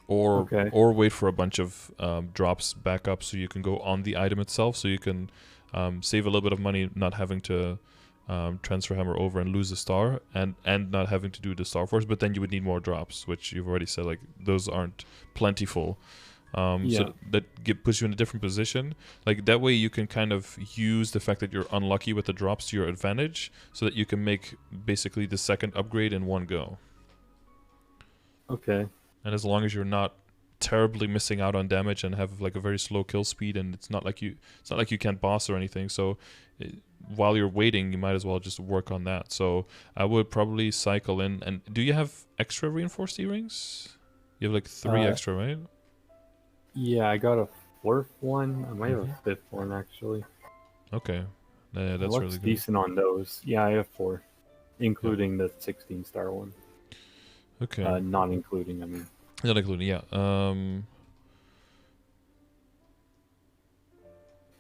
Or wait for a bunch of drops back up so you can go on the item itself, so you can save a little bit of money not having to transfer hammer over and lose a star, and not having to do the Star Force, but then you would need more drops, which you've already said like those aren't plentiful. So that puts you in a different position. Like that way you can kind of use the fact that you're unlucky with the drops to your advantage, so that you can make basically the second upgrade in one go. Okay. And as long as you're not terribly missing out on damage and have like a very slow kill speed, and it's not like you can't boss or anything. So while you're waiting, you might as well just work on that. So I would probably cycle in. And do you have extra reinforced earrings? You have like 3 extra, right? Yeah, I got a 4th one. I might have a 5th one actually. Okay, yeah, that's really good. Decent on those. Yeah, I have 4, including the 16-star one. Okay. Not including, I mean. Not including, yeah.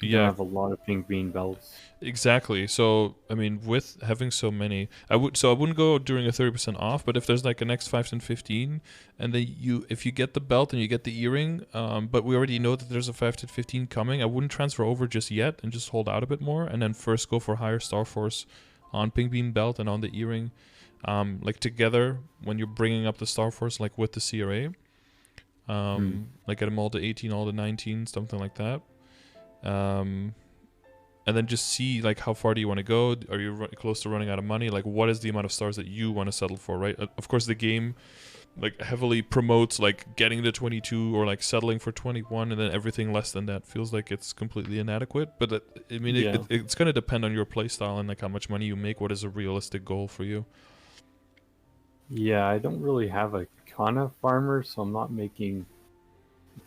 You have a lot of pink bean belts. Exactly. So, I mean, with having so many, I wouldn't go during a 30% off, but if there's like a next 5, 10, 15, and then if you get the belt and you get the earring, but we already know that there's a 5 to 15 coming, I wouldn't transfer over just yet and just hold out a bit more, and then first go for higher Star Force on pink bean belt and on the earring, like together when you're bringing up the Star Force, like with the CRA, like get them all to 18, all to 19, something like that. And then just see like how far do you want to go? Are you close to running out of money? Like what is the amount of stars that you want to settle for, right? Of course the game like heavily promotes like getting to 22 or like settling for 21, and then everything less than that feels like it's completely inadequate. But I mean it's going to depend on your playstyle and like how much money you make. What is a realistic goal for you? Yeah, I don't really have a ton of farmers, so I'm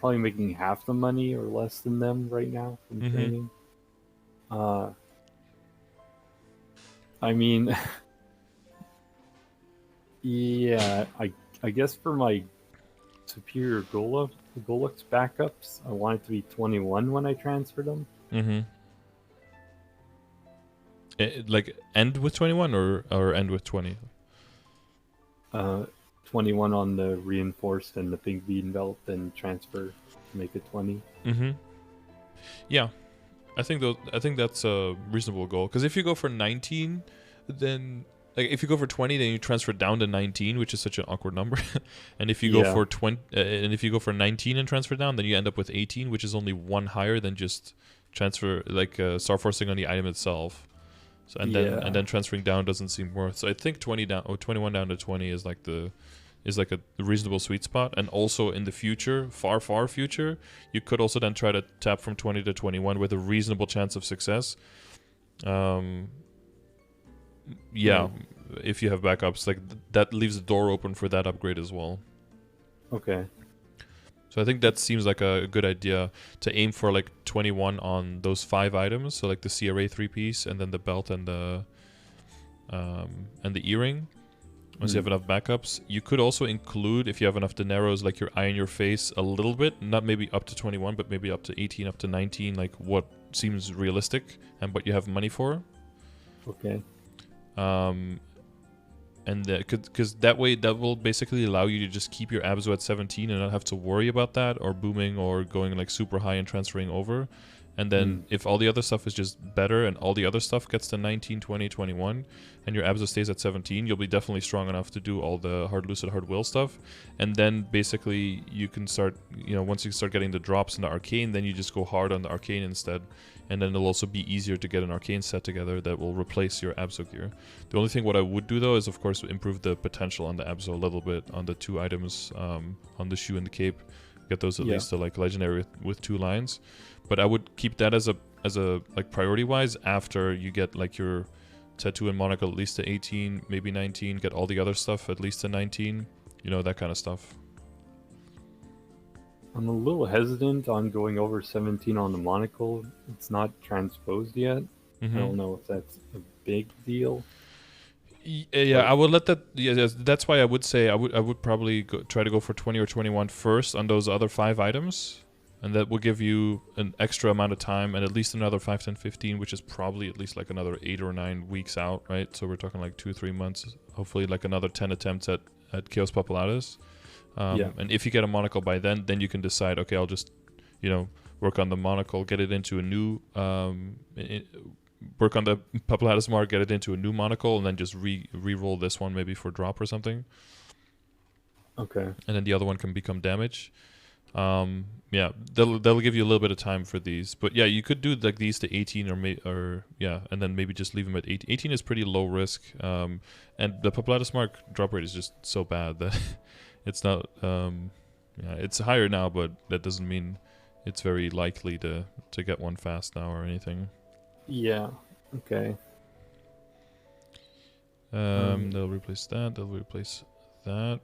probably making half the money or less than them right now from training. I mean, yeah, I guess for my superior Golux backups, I want it to be 21 when I transfer them. Like end with 21 or end with 20? 21 on the reinforced and the pink bean belt, then transfer to make it 20. Yeah, I think that's a reasonable goal. Because if you go for 19, then like if you go for 20, then you transfer down to 19, which is such an awkward number. And if you go for 20, and if you go for 19 and transfer down, then you end up with 18, which is only one higher than just transfer like star forcing on the item itself. So and then transferring down doesn't seem worth. So I think 21 down to 20 is like a reasonable sweet spot. And also in the future, far future, you could also then try to tap from 20 to 21 with a reasonable chance of success. If you have backups, like that leaves the door open for that upgrade as well. Okay. So I think that seems like a good idea to aim for like 21 on those 5 items. So like the CRA 3-piece and then the belt and the earring. Once you have enough backups, you could also include, if you have enough dineros, like your eye in your face a little bit, not maybe up to 21, but maybe up to 18, up to 19, like what seems realistic and what you have money for. Okay. And because that way that will basically allow you to just keep your Abzu at 17 and not have to worry about that or booming or going like super high and transferring over. And then if all the other stuff is just better and all the other stuff gets to 19, 20, 21 and your Abzu stays at 17, you'll be definitely strong enough to do all the hard lucid, hard will stuff. And then basically you can start, once you start getting the drops in the arcane, then you just go hard on the arcane instead. And then it'll also be easier to get an arcane set together that will replace your Abzu gear. The only thing what I would do though is of course improve the potential on the Abzu a little bit on the 2 items, on the shoe and the cape. Get those at least to like legendary with 2 lines. But I would keep that as a like priority wise after you get like your tattoo and monocle at least to 18, maybe 19, get all the other stuff at least to 19, that kind of stuff. I'm a little hesitant on going over 17 on the monocle. It's not transposed yet. I don't know if that's a big deal. Yeah, I would let that. Yeah, that's why I would say I would probably try to go for 20 or 21 first on those other 5 items, and that will give you an extra amount of time and at least another 5, 10, 15, which is probably at least like another 8 or 9 weeks out, right? So we're talking like 2-3 months. Hopefully, like another 10 attempts at Chaos Populatus. And if you get a monocle by then you can decide, okay, I'll just, work on the monocle, get it into a new, work on the Populatus mark, get it into a new monocle, and then just re-roll this one maybe for drop or something. Okay. And then the other one can become damage. That'll give you a little bit of time for these. But yeah, you could do like these to 18 and then maybe just leave them at 18. 18 is pretty low risk. And the Populatus mark drop rate is just so bad that it's not, it's higher now, but that doesn't mean it's very likely to get one fast now or anything. Yeah. Okay. They'll replace that. They'll replace that.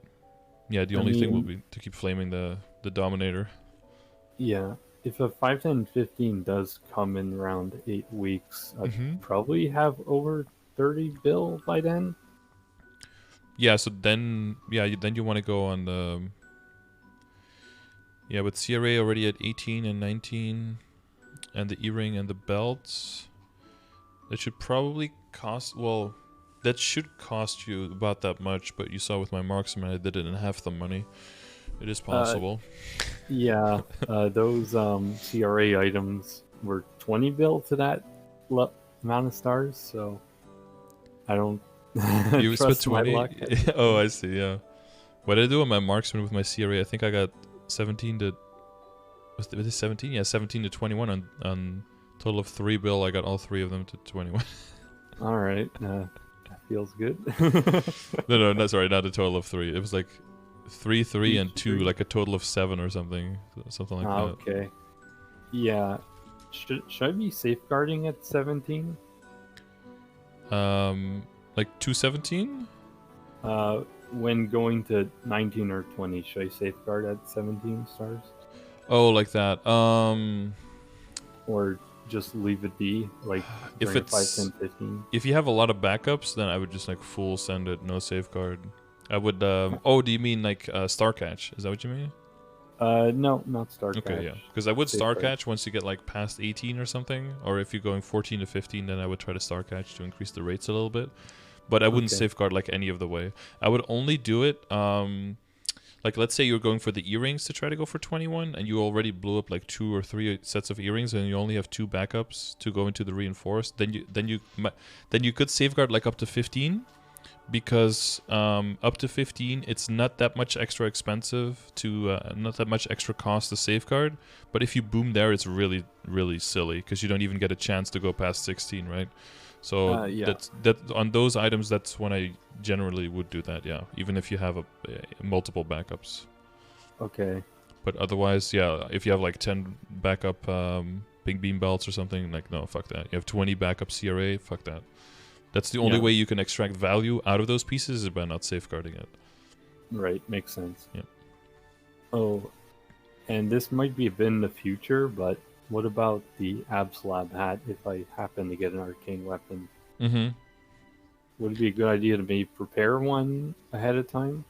Yeah, the only thing will be to keep flaming the Dominator. Yeah. If a 5, 10, 15 does come in around 8 weeks, I'd probably have over 30 bill by then. yeah, so then then you want to go on the with CRA already at 18 and 19, and the E-ring and the belts. That should probably cost, well, that should cost you about that much, but you saw with my marksman I did it in half the money. It is possible. Yeah, those CRA items were 20 bill to that amount of stars, so I don't You spent trust my 20? luck. Oh, I see, yeah. What did I do on my marksman with my CRA? I think I got 17 to... Was it 17? Yeah, 17 to 21 on total of 3 bill. I got all 3 of them to 21. Alright, that feels good. No, sorry, not a total of 3. It was like 3, and 2, like a total of 7 or something. Something like that. Okay. Yeah. Should I be safeguarding at 17? Like 217? When going to 19 or 20, should I safeguard at 17 stars? Oh, like that. Or just leave it be, like If during it's 5, 10, 15? If you have a lot of backups, then I would just like full send it, no safeguard. I would. Oh, do you mean like star catch? Is that what you mean? No, not star catch. Okay, yeah. Because I would star Safeguard. catch once you get like past 18 or something, or if you're going 14 to 15, then I would try to star catch to increase the rates a little bit. But I wouldn't Okay. safeguard like any of the way. I would only do it. Like let's say you're going for the earrings to try to go for 21, and you already blew up like 2 or 3 sets of earrings, and you only have 2 backups to go into the reinforced. Then you could safeguard like up to 15. Because up to 15, it's not that much extra expensive to, not that much extra cost to safeguard. But if you boom there, it's really, really silly because you don't even get a chance to go past 16, right? So Yeah. that on those items, that's when I generally would do that. Yeah, even if you have multiple backups. Okay. But otherwise, yeah, if you have like 10 backup pink beam belts or something, like no, fuck that. You have 20 backup CRA, fuck that. That's the only way you can extract value out of those pieces is by not safeguarding it. Right, makes sense. Yeah. Oh, and this might be a bit in the future, but what about the Absolab hat if I happen to get an arcane weapon? Mm-hmm. Would it be a good idea to maybe prepare one ahead of time?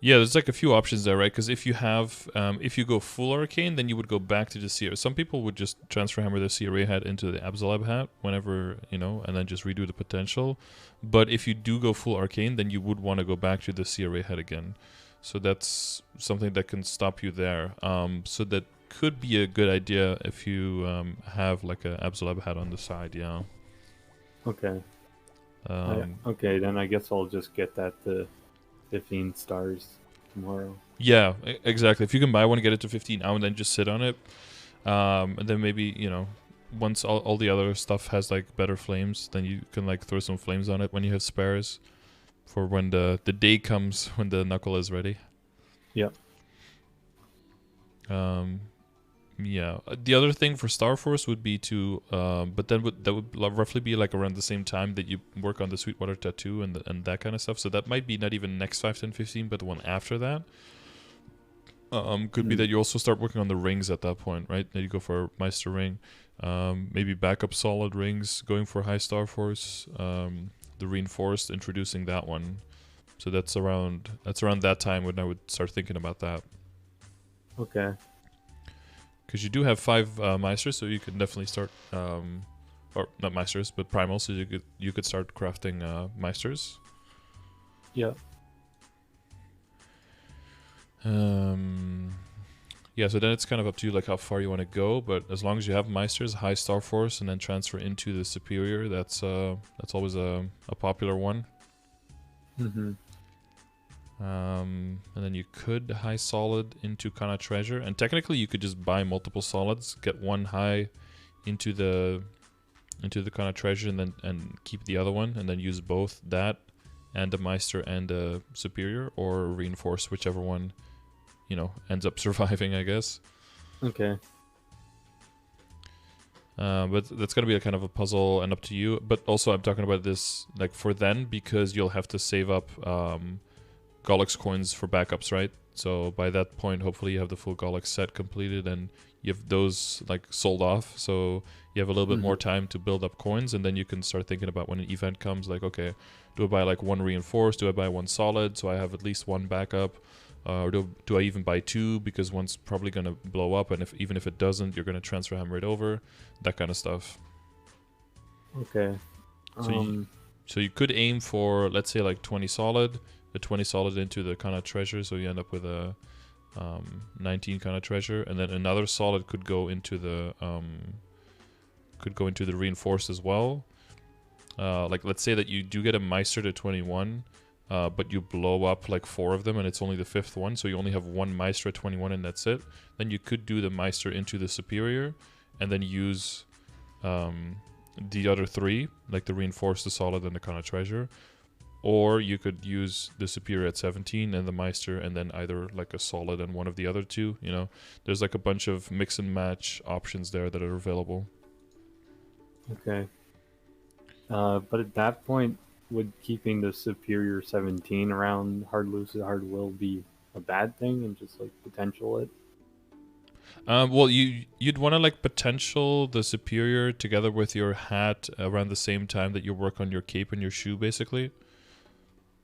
Yeah, there's like a few options there, right? Because if you have, if you go full arcane, then you would go back to the CRA. Some people would just transfer hammer the CRA hat into the Absolab hat whenever, and then just redo the potential. But if you do go full arcane, then you would want to go back to the CRA hat again. So that's something that can stop you there. So that could be a good idea if you have like a Absolab hat on the side, yeah. Okay. Okay, then I guess I'll just get that to 15 stars tomorrow. Yeah, exactly. If you can buy one, get it to 15 now and then just sit on it. And then maybe, once all the other stuff has like better flames, then you can like throw some flames on it when you have spares for when the day comes when the knuckle is ready. Yep. Yeah. The other thing for Star Force would be to, but then that would roughly be like around the same time that you work on the Sweetwater Tattoo and that kind of stuff. So that might be not even next 5, 10, 15, but the one after that. Could be that you also start working on the rings at that point, right? Then you go for a Meister ring, maybe backup solid rings, going for high Star Force, the reinforced, introducing that one. So that's around that time when I would start thinking about that. Okay. Because you do have 5 Meisters, so you can definitely start, or not Meisters, but Primals, so you could start crafting Meisters. Yeah. Yeah, so then it's kind of up to you, like how far you want to go. But as long as you have Meisters, high Star Force, and then transfer into the Superior, that's always a popular one. Mm-hmm. And then you could high solid into Kana Treasure, and technically you could just buy multiple solids, get one high into the Kana Treasure, and keep the other one, and then use both that and the Meister and the Superior, or reinforce whichever one ends up surviving, I guess. Okay. But that's gonna be a kind of a puzzle and up to you. But also I'm talking about this like for then, because you'll have to save up Gollux coins for backups, right? So by that point, hopefully you have the full Galax set completed and you have those like sold off. So you have a little bit more time to build up coins, and then you can start thinking about when an event comes, like, okay, do I buy like one reinforced? Do I buy one solid? So I have at least one backup. Or do I even buy two because one's probably going to blow up, and even if it doesn't, you're going to transfer him right over, that kind of stuff. Okay. So you could aim for, let's say, like 20 solid, the 20 solid into the kind of treasure, so you end up with a 19 kind of treasure, and then another solid could go into the reinforced as well. Like let's say that you do get a Meister to 21. But you blow up like 4 of them and it's only the 5th one, so you only have one Meister at 21 and that's it. Then you could do the Meister into the Superior and then use the other 3, like the Reinforced, the Solid, and the kind of Treasure. Or you could use the Superior at 17 and the Meister and then either like a Solid and one of the other 2, you know. There's like a bunch of mix and match options there that are available. Okay. But at that point, would keeping the Superior 17 around Hard Lucid, Hard Will be a bad thing and just like potential it? Well, you'd want to like potential the Superior together with your hat around the same time that you work on your cape and your shoe, basically.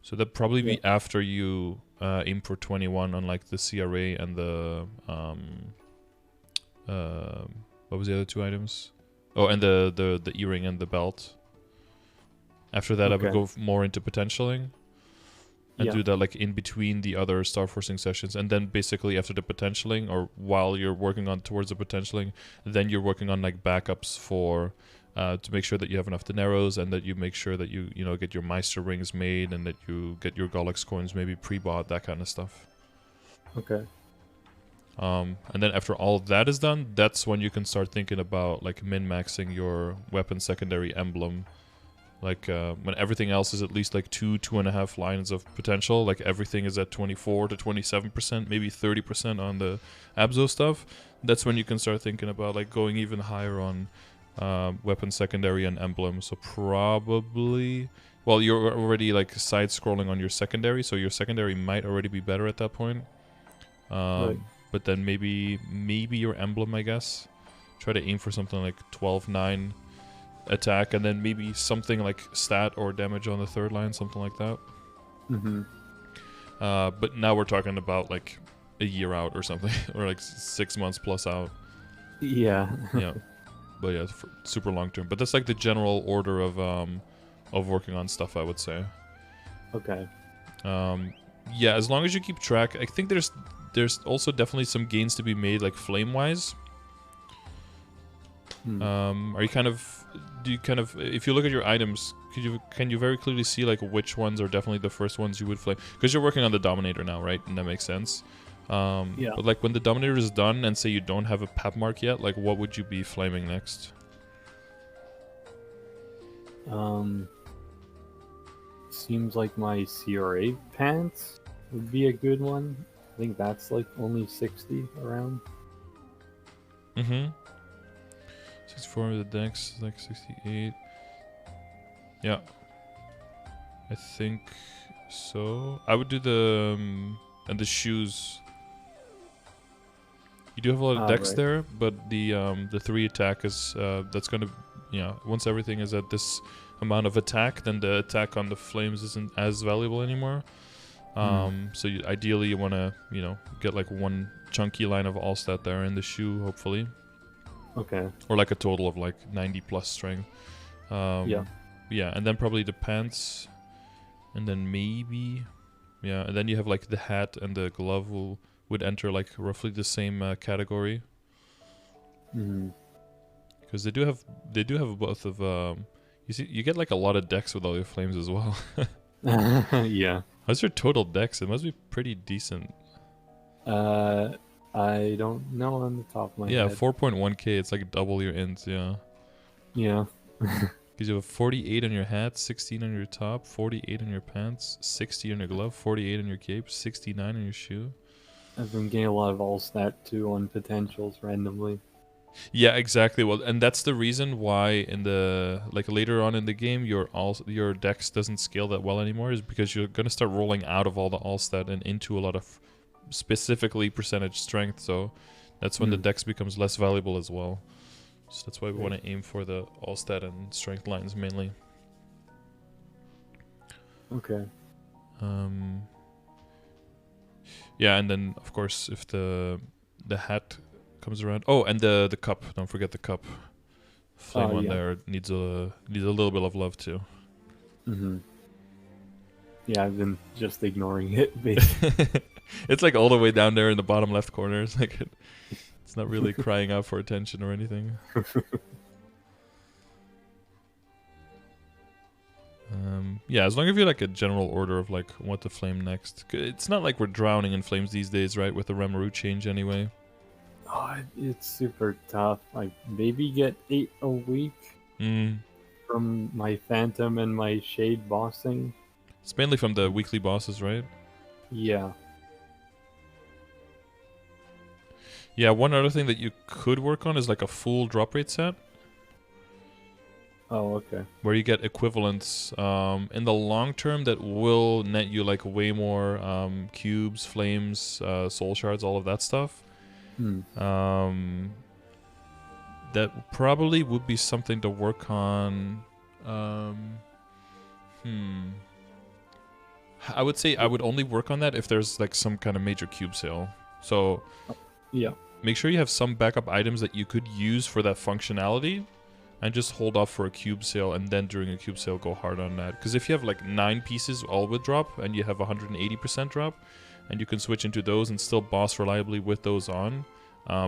So that'd probably be after you aim for 21 on like the CRA and the what was the other 2 items? Oh, and the earring and the belt. After that, I would go more into potentialing and do that like in between the other star forcing sessions. And then basically after the potentialing, or while you're working on towards the potentialing, then you're working on like backups for to make sure that you have enough dineros and that you make sure that you know get your Meister rings made and that you get your Galax coins maybe pre-bought, that kind of stuff. Okay. And then after all of that is done, that's when you can start thinking about like min-maxing your weapon secondary emblem. Like when everything else is at least like 2.5 lines of potential, like everything is at 24 to 27%, maybe 30% on the Abzo stuff. That's when you can start thinking about like going even higher on weapon secondary and emblem. So probably, well, you're already like side scrolling on your secondary, so your secondary might already be better at that point. Right. But then maybe your emblem, I guess. Try to aim for something like 12-9 attack, and then maybe something like stat or damage on the 3rd line, something like that. But now we're talking about like a year out or something, or like 6 months plus out. Yeah. Yeah. But yeah, for super long term. But that's like the general order of working on stuff, I would say. Okay. Yeah, as long as you keep track, I think there's also definitely some gains to be made, like flame wise. Are you if you look at your items, can you very clearly see like which ones are definitely the first ones you would flame? Because you're working on the Dominator now, right? And that makes sense. Yeah. But like when the Dominator is done and say you don't have a pep mark yet, like what would you be flaming next? Seems like my CRA pants would be a good one. I think that's like only 60 around. 64 with the dex, like 68. Yeah. I think so. I would do the and the shoes. You do have a lot of dex there, but the 3 attack is that's gonna, once everything is at this amount of attack, then the attack on the flames isn't as valuable anymore. So ideally you want to get like one chunky line of all stat there in the shoe, hopefully. Okay. Or like a total of like 90 plus strength. Yeah, and then probably the pants, and then maybe, and then you have like the hat and the glove would enter like roughly the same category. Because they do have both of you get like a lot of dex with all your flames as well. Yeah. How's your total dex? It must be pretty decent. I don't know on the top of my head. Yeah, 4.1k. It's like double your int. Yeah. Yeah. Because you have 48 on your hat, 16 on your top, 48 on your pants, 60 on your glove, 48 on your cape, 69 on your shoe. I've been getting a lot of all stat too on potentials randomly. Yeah, exactly. Well, and that's the reason why in the later on in the game your dex doesn't scale that well anymore, is because you're gonna start rolling out of all the all stat and into a lot of specifically percentage strength, so that's when the dex becomes less valuable as well. So that's why we want to aim for the all stat and strength lines mainly. Okay. Yeah, and then of course if the hat comes around. Oh, and the cup. Don't forget the cup. Flame one there needs a little bit of love too. Yeah, I've been just ignoring it. Basically. It's like all the way down there in the bottom left corner. It's like it's not really crying out for attention or anything. Yeah, as long as you like a general order of like what to flame next. It's not like we're drowning in flames these days, right? With the Rimuru change anyway. Oh, it's super tough. I maybe get 8 a week from my Phantom and my Shade bossing. It's mainly from the weekly bosses, right? Yeah. Yeah, one other thing that you could work on is like a full drop rate set. Oh, okay. Where you get equivalents in the long term that will net you like way more cubes, flames, soul shards, all of that stuff. That probably would be something to work on. I would say I would only work on that if there's like some kind of major cube sale. So yeah, make sure you have some backup items that you could use for that functionality. And just hold off for a cube sale, and then during a cube sale go hard on that. Because if you have like 9 pieces all with drop, and you have 180% drop, and you can switch into those and still boss reliably with those on,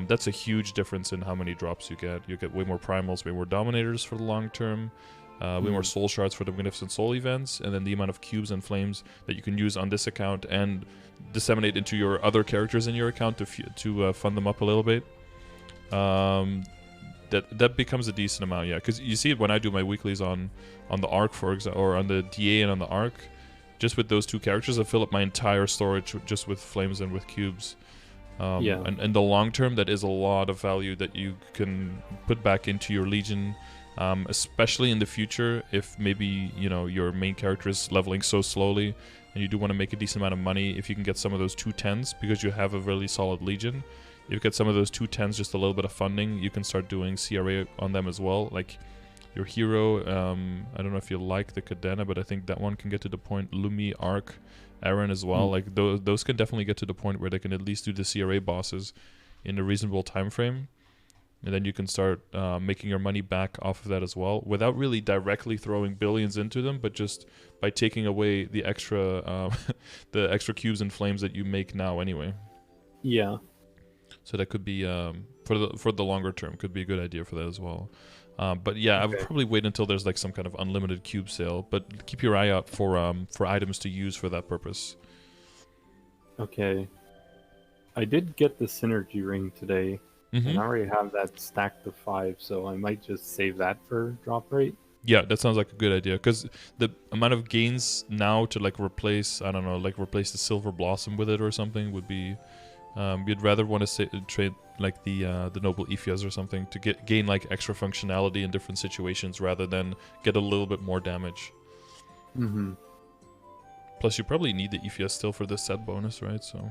that's a huge difference in how many drops you get. You get way more primals, way more dominators for the long term, way more soul shards for the Magnificent Soul events, and then the amount of cubes and flames that you can use on this account and disseminate into your other characters in your account to fund them up a little bit. That becomes a decent amount, yeah. Because you see it when I do my weeklies on the Arc, for example, or on the DA and on the Arc. Just with those two characters, I fill up my entire storage just with flames and with cubes. And in the long term, that is a lot of value that you can put back into your Legion, especially in the future if maybe your main character is leveling so slowly and you do want to make a decent amount of money. If you can get some of those 210s because you have a really solid Legion. If you get some of those 210s, just a little bit of funding, you can start doing CRA on them as well. Like your hero, I don't know if you like the Cadena, but I think that one can get to the point. Lumi, Arc, Aaron as well. Like those can definitely get to the point where they can at least do the CRA bosses in a reasonable time frame. And then you can start making your money back off of that as well, without really directly throwing billions into them, but just by taking away the extra cubes and flames that you make now anyway. Yeah. So that could be for the longer term could be a good idea for that as well. But yeah, I would probably wait until there's like some kind of unlimited cube sale. But keep your eye out for items to use for that purpose. Okay. I did get the synergy ring today, and I already have that stacked to 5, so I might just save that for drop rate. Yeah, that sounds like a good idea, because the amount of gains now to like replace, I don't know, like replace the Silver Blossom with it or something would be. You'd rather want to trade like the Noble Ephias or something to gain like extra functionality in different situations rather than get a little bit more damage. Plus, you probably need the Ephias still for the set bonus, right? So.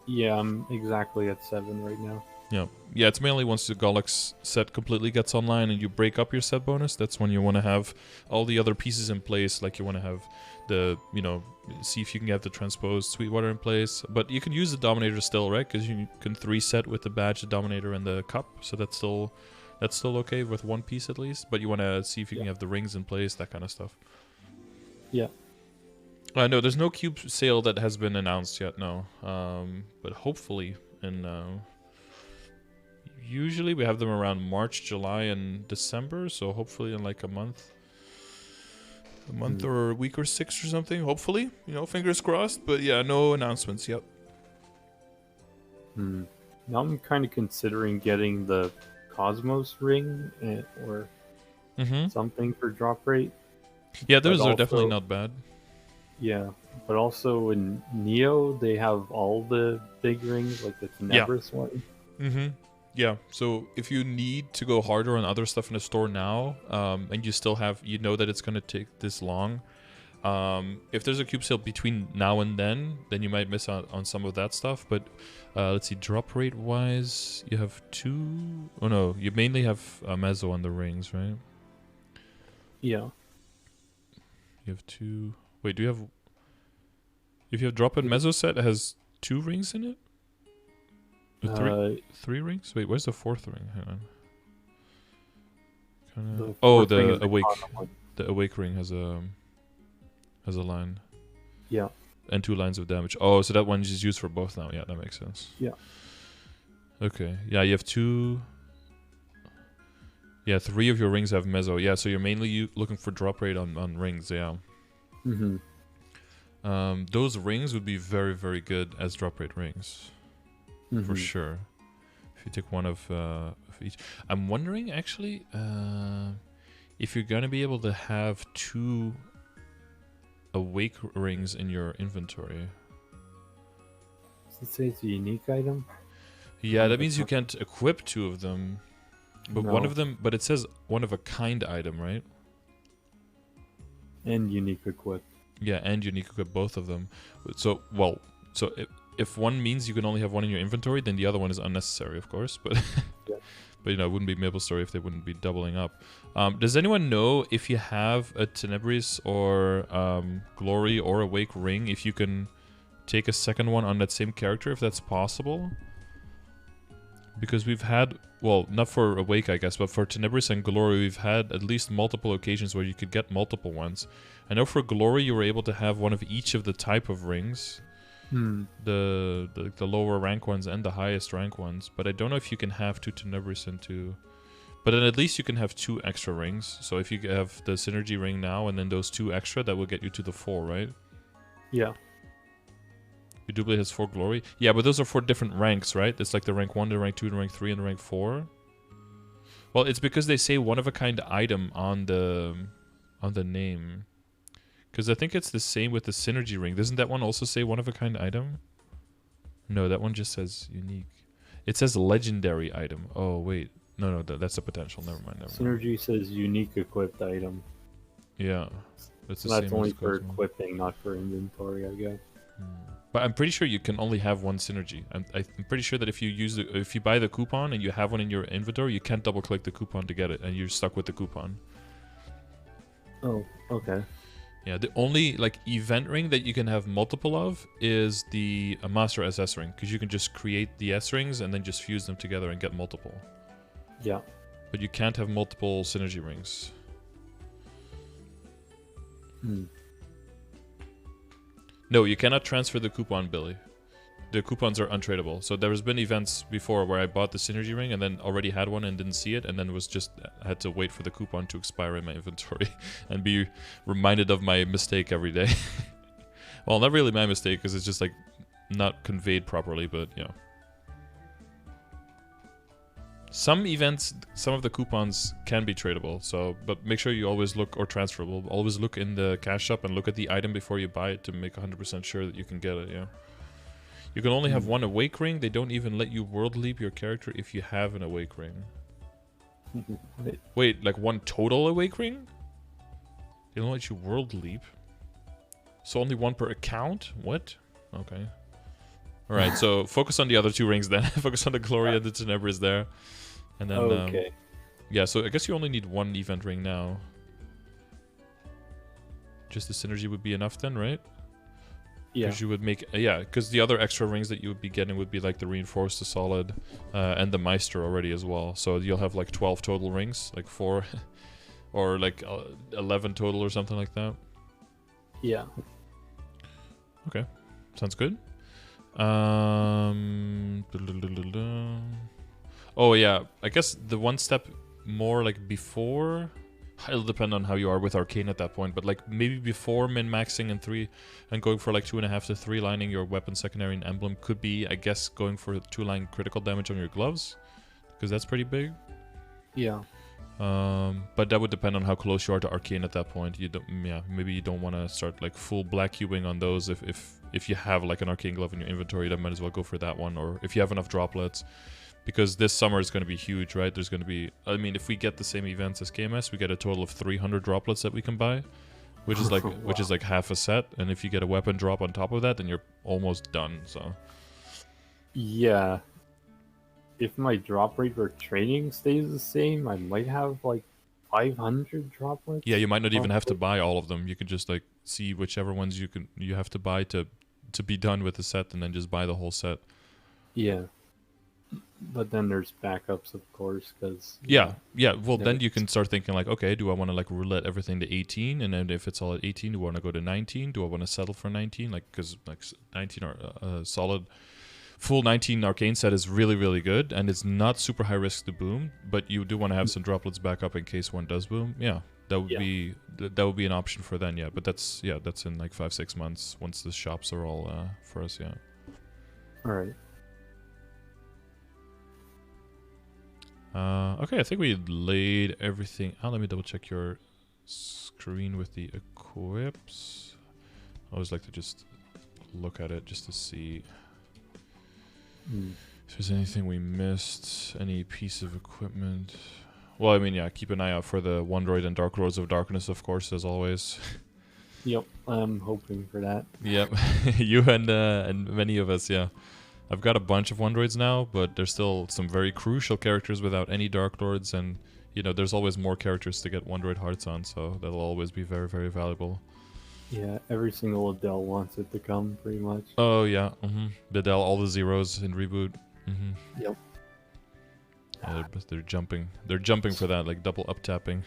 Yeah, I'm exactly at 7 right now. Yeah, it's mainly once the Golex set completely gets online and you break up your set bonus, that's when you want to have all the other pieces in place. Like you want to have the, see if you can get the transposed Sweetwater in place. But you can use the Dominator still, right? Because you can 3-set with the badge, the Dominator, and the Cup. So that's still okay with one piece at least. But you want to see if you can have the rings in place, that kind of stuff. Yeah. No, there's no cube sale that has been announced yet, no. But hopefully usually we have them around March, July, and December, so hopefully in like a month or a week or 6 or something, hopefully, fingers crossed. But yeah, no announcements yet. Now I'm kind of considering getting the Cosmos ring or something for drop rate. Yeah, those are definitely not bad. Yeah, but also in Neo, they have all the big rings, like the Tenebris one. Yeah, so if you need to go harder on other stuff in the store now, and you still have, that it's going to take this long, If there's a cube sale between now and then you might miss out on some of that stuff. But let's see, drop rate wise, you have 2. Oh no, you mainly have mezzo on the rings, right? Yeah. You have 2. Wait, do you have? If you have drop in mezzo set, it has 2 rings in it. 3 rings. Wait, where's the 4th ring? Hang on. The awake. The awake ring has a line. Yeah. And 2 lines of damage. Oh, so that one is used for both now. Yeah, that makes sense. Yeah. Okay. Yeah, you have 2. Yeah, 3 of your rings have mezzo. Yeah, so you're mainly looking for drop rate on rings. Yeah. Mhm. Those rings would be very, very good as drop rate rings. For sure. If you take one of each. I'm wondering, actually, if you're going to be able to have 2 awake rings in your inventory. Does it say it's a unique item? Yeah, that means you can't equip 2 of them. But No. one of them, but it says one of a kind item, right? And unique equip. Yeah, and unique equip both of them. So if one means you can only have one in your inventory, then the other one is unnecessary, of course. But Yeah. but it wouldn't be MapleStory if they wouldn't be doubling up. Does anyone know if you have a Tenebris or Glory or Awake ring, if you can take a second one on that same character, if that's possible? Because we've had, well, not for Awake, I guess, but for Tenebris and Glory, we've had at least multiple occasions where you could get multiple ones. I know for Glory, you were able to have one of each of the type of rings. The lower rank ones and the highest rank ones, but I don't know if you can have 2 Tenebris and 2. But then at least you can have 2 extra rings. So if you have the synergy ring now and then those 2 extra, that will get you to the 4, right? Yeah. Your duplicate has 4 glory. Yeah, but those are 4 different ranks, right? It's like the rank 1, the rank 2, the rank 3, and the rank 4. Well, it's because they say one of a kind item on the name. Because I think it's the same with the synergy ring. Doesn't that one also say one of a kind item? No, that one just says unique. It says legendary item. Oh, wait. No, that's a potential. Never mind. Synergy says unique equipped item. Yeah. That's the So that's same only as for Cosmo. equipping, not for inventory, I guess. But I'm pretty sure you can only have one synergy. I'm pretty sure that if you buy the coupon and you have one in your inventory, you can't double click the coupon to get it, and you're stuck with the coupon. Oh, okay. Yeah, the only like event ring that you can have multiple of is the Master SS ring, because you can just create the S rings and then just fuse them together and get multiple. Yeah. But you can't have multiple synergy rings. No, you cannot transfer the coupon, Billy. The coupons are untradeable. So there's been events before where I bought the synergy ring and then already had one and didn't see it, and then had to wait for the coupon to expire in my inventory and be reminded of my mistake every day. Well, not really my mistake, because it's just like not conveyed properly, but yeah. Some events, some of the coupons can be tradable, so but make sure you always look, or transferable, always look in the cash shop and look at the item before you buy it to make 100% sure that you can get it, yeah. You can only have one awake ring. They don't even let you world leap your character if you have an awake ring. Wait, like one total awake ring? They don't let you world leap. So only one per account? What? Okay. Alright, so focus on the other 2 rings then. Focus on the Gloria and the Tenebris there. And then, okay. Yeah, so I guess you only need 1 event ring now. Just the synergy would be enough then, right? Yeah. Because you would make, because the other extra rings that you would be getting would be like the Reinforced, the Solid, and the Meister already as well. So you'll have like 12 total rings, like 4, or like 11 total or something like that. Yeah. Okay, sounds good. Oh yeah, I guess the one step more like before, it'll depend on how you are with Arcane at that point, but like maybe before min-maxing in 3 and going for like 2.5 to 3 lining your weapon, secondary, and emblem could be, I guess, going for 2-line critical damage on your gloves, because that's pretty big. Yeah. But that would depend on how close you are to Arcane at that point. You don't, maybe you don't want to start like full black cubing on those. If you have like an Arcane glove in your inventory, then might as well go for that one, or if you have enough droplets. Because this summer is going to be huge, right? There's going to be... I mean, if we get the same events as GMS, we get a total of 300 droplets that we can buy. which is like half a set. And if you get a weapon drop on top of that, then you're almost done. So yeah, if my drop rate for training stays the same, I might have like 500 droplets. yeah, you might not even have to buy all of them. You could just like see whichever ones you have to buy to be done with the set, and then just buy the whole set. Yeah. But then there's backups, of course, because... Yeah. Well, then you can start thinking like, okay, do I want to like roulette everything to 18? And then if it's all at 18, do I want to go to 19? Do I want to settle for 19? Like, because like 19 or solid... Full 19 arcane set is really, really good, and it's not super high risk to boom, but you do want to have some droplets back up in case one does boom. Yeah, that would be an option for then. Yeah, but that's in like 5-6 months once the shops are all for us. Yeah. All right. Okay, I think we laid everything out. Let me double check your screen with the equips. I always like to just look at it just to see if there's anything we missed, any piece of equipment. Well, I mean, yeah, keep an eye out for the Wondroid and Dark Roads of Darkness, of course, as always. Yep, I'm hoping for that. Yep, you and many of us, yeah. I've got a bunch of Wondroids now, but there's still some very crucial characters without any Dark Lords, and you know, there's always more characters to get Wondroid hearts on, so that'll always be very, very valuable. Yeah, every single Adele wants it to come, pretty much. Oh yeah, Adele, all the zeros in Reboot. Yep. Yeah, they're jumping for that, like double up tapping.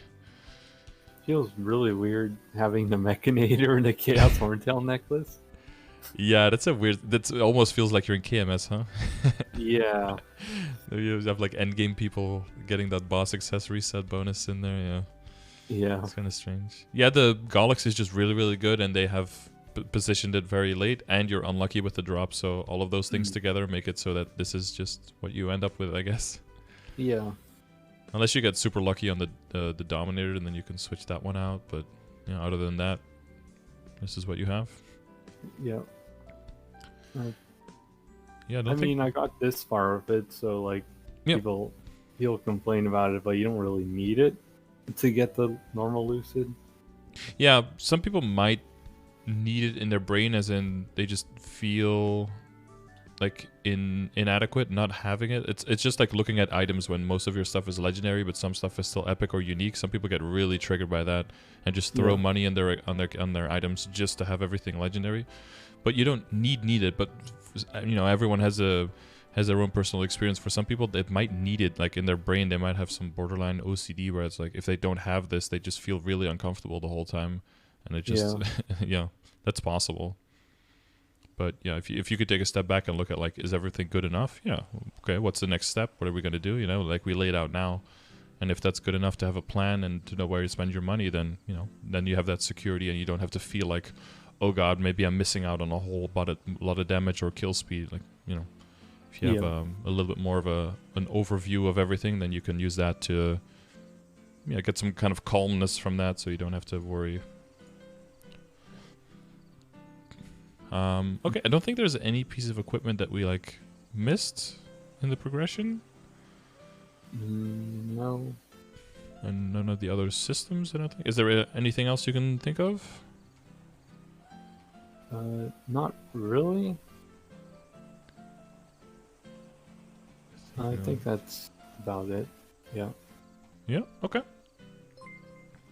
Feels really weird having the Mechanator and the Chaos Horntail necklace. Yeah, that's it almost feels like you're in KMS, huh? Yeah. You have like endgame people getting that boss accessory set bonus in there, yeah. Yeah. It's kind of strange. Yeah, the Golix is just really, really good, and they have positioned it very late, and you're unlucky with the drop, so all of those things together make it so that this is just what you end up with, I guess. Yeah. Unless you get super lucky on the Dominator, and then you can switch that one out, but yeah, other than that, this is what you have. Yeah. Yeah, I mean, I got this far of it, so like people complain about it, but you don't really need it to get the normal Lucid. Yeah, some people might need it in their brain, as in they just feel like inadequate not having it. It's just like looking at items when most of your stuff is legendary, but some stuff is still epic or unique. Some people get really triggered by that and just throw money in on their items just to have everything legendary. But you don't need it. But you know, everyone has their own personal experience. For some people, it might need it, like in their brain, they might have some borderline OCD where it's like if they don't have this, they just feel really uncomfortable the whole time, and it just that's possible. But yeah, if you could take a step back and look at like, is everything good enough? Yeah, okay, what's the next step? What are we going to do? You know, like we laid out now, and if that's good enough to have a plan and to know where you spend your money, then you know, then you have that security, and you don't have to feel like, oh god, maybe I'm missing out on a whole lot of damage or kill speed. Like, you know, if you have a little bit more of an overview of everything, then you can use that to get some kind of calmness from that, so you don't have to worry. Okay, I don't think there's any piece of equipment that we like missed in the progression. No. And none of the other systems, I don't think. Is there anything else you can think of? Not really. I think that's about it. Yeah. Yeah, okay.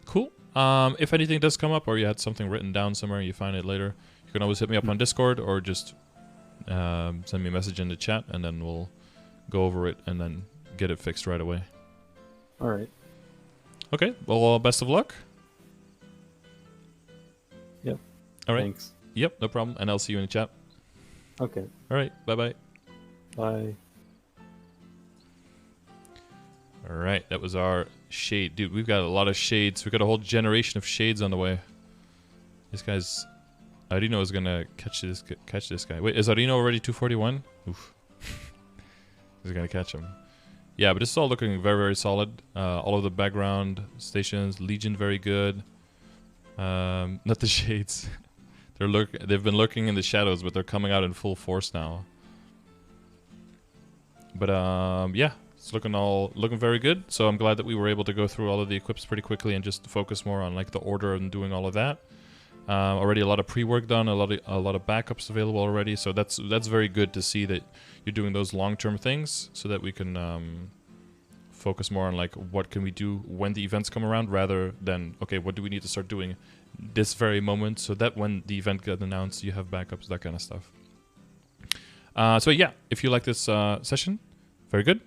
Cool. If anything does come up, or you had something written down somewhere and you find it later, you can always hit me up on Discord, or just send me a message in the chat, and then we'll go over it and then get it fixed right away. All right. Okay, well, best of luck. Yep. All right. Thanks. Yep, no problem, and I'll see you in the chat. Okay. All right, bye-bye. Bye. All right, that was our shade. Dude, we've got a lot of shades. We've got a whole generation of shades on the way. This guy's... Arino is going to catch this guy. Wait, is Arino already 241? Oof. He's going to catch him. Yeah, but this is all looking very, very solid. All of the background stations. Legion, very good. Not the shades. They've been lurking in the shadows, but they're coming out in full force now. But yeah, it's looking very good. So I'm glad that we were able to go through all of the equips pretty quickly and just focus more on like the order and doing all of that. Already a lot of pre-work done, a lot of backups available already. So that's very good to see that you're doing those long-term things, so that we can focus more on like what can we do when the events come around, rather than okay, what do we need to start doing this very moment, so that when the event gets announced, you have backups, that kind of stuff. So yeah, if you like this session, very good,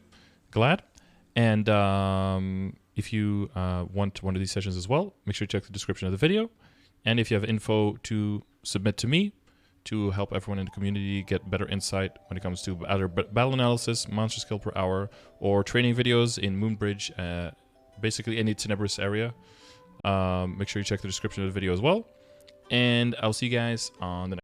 glad. And if you want one of these sessions as well, make sure to check the description of the video. And if you have info to submit to me to help everyone in the community get better insight when it comes to either battle analysis, monster skill per hour, or training videos in Moonbridge, basically any Tenebris area, make sure you check the description of the video as well. And I'll see you guys on the next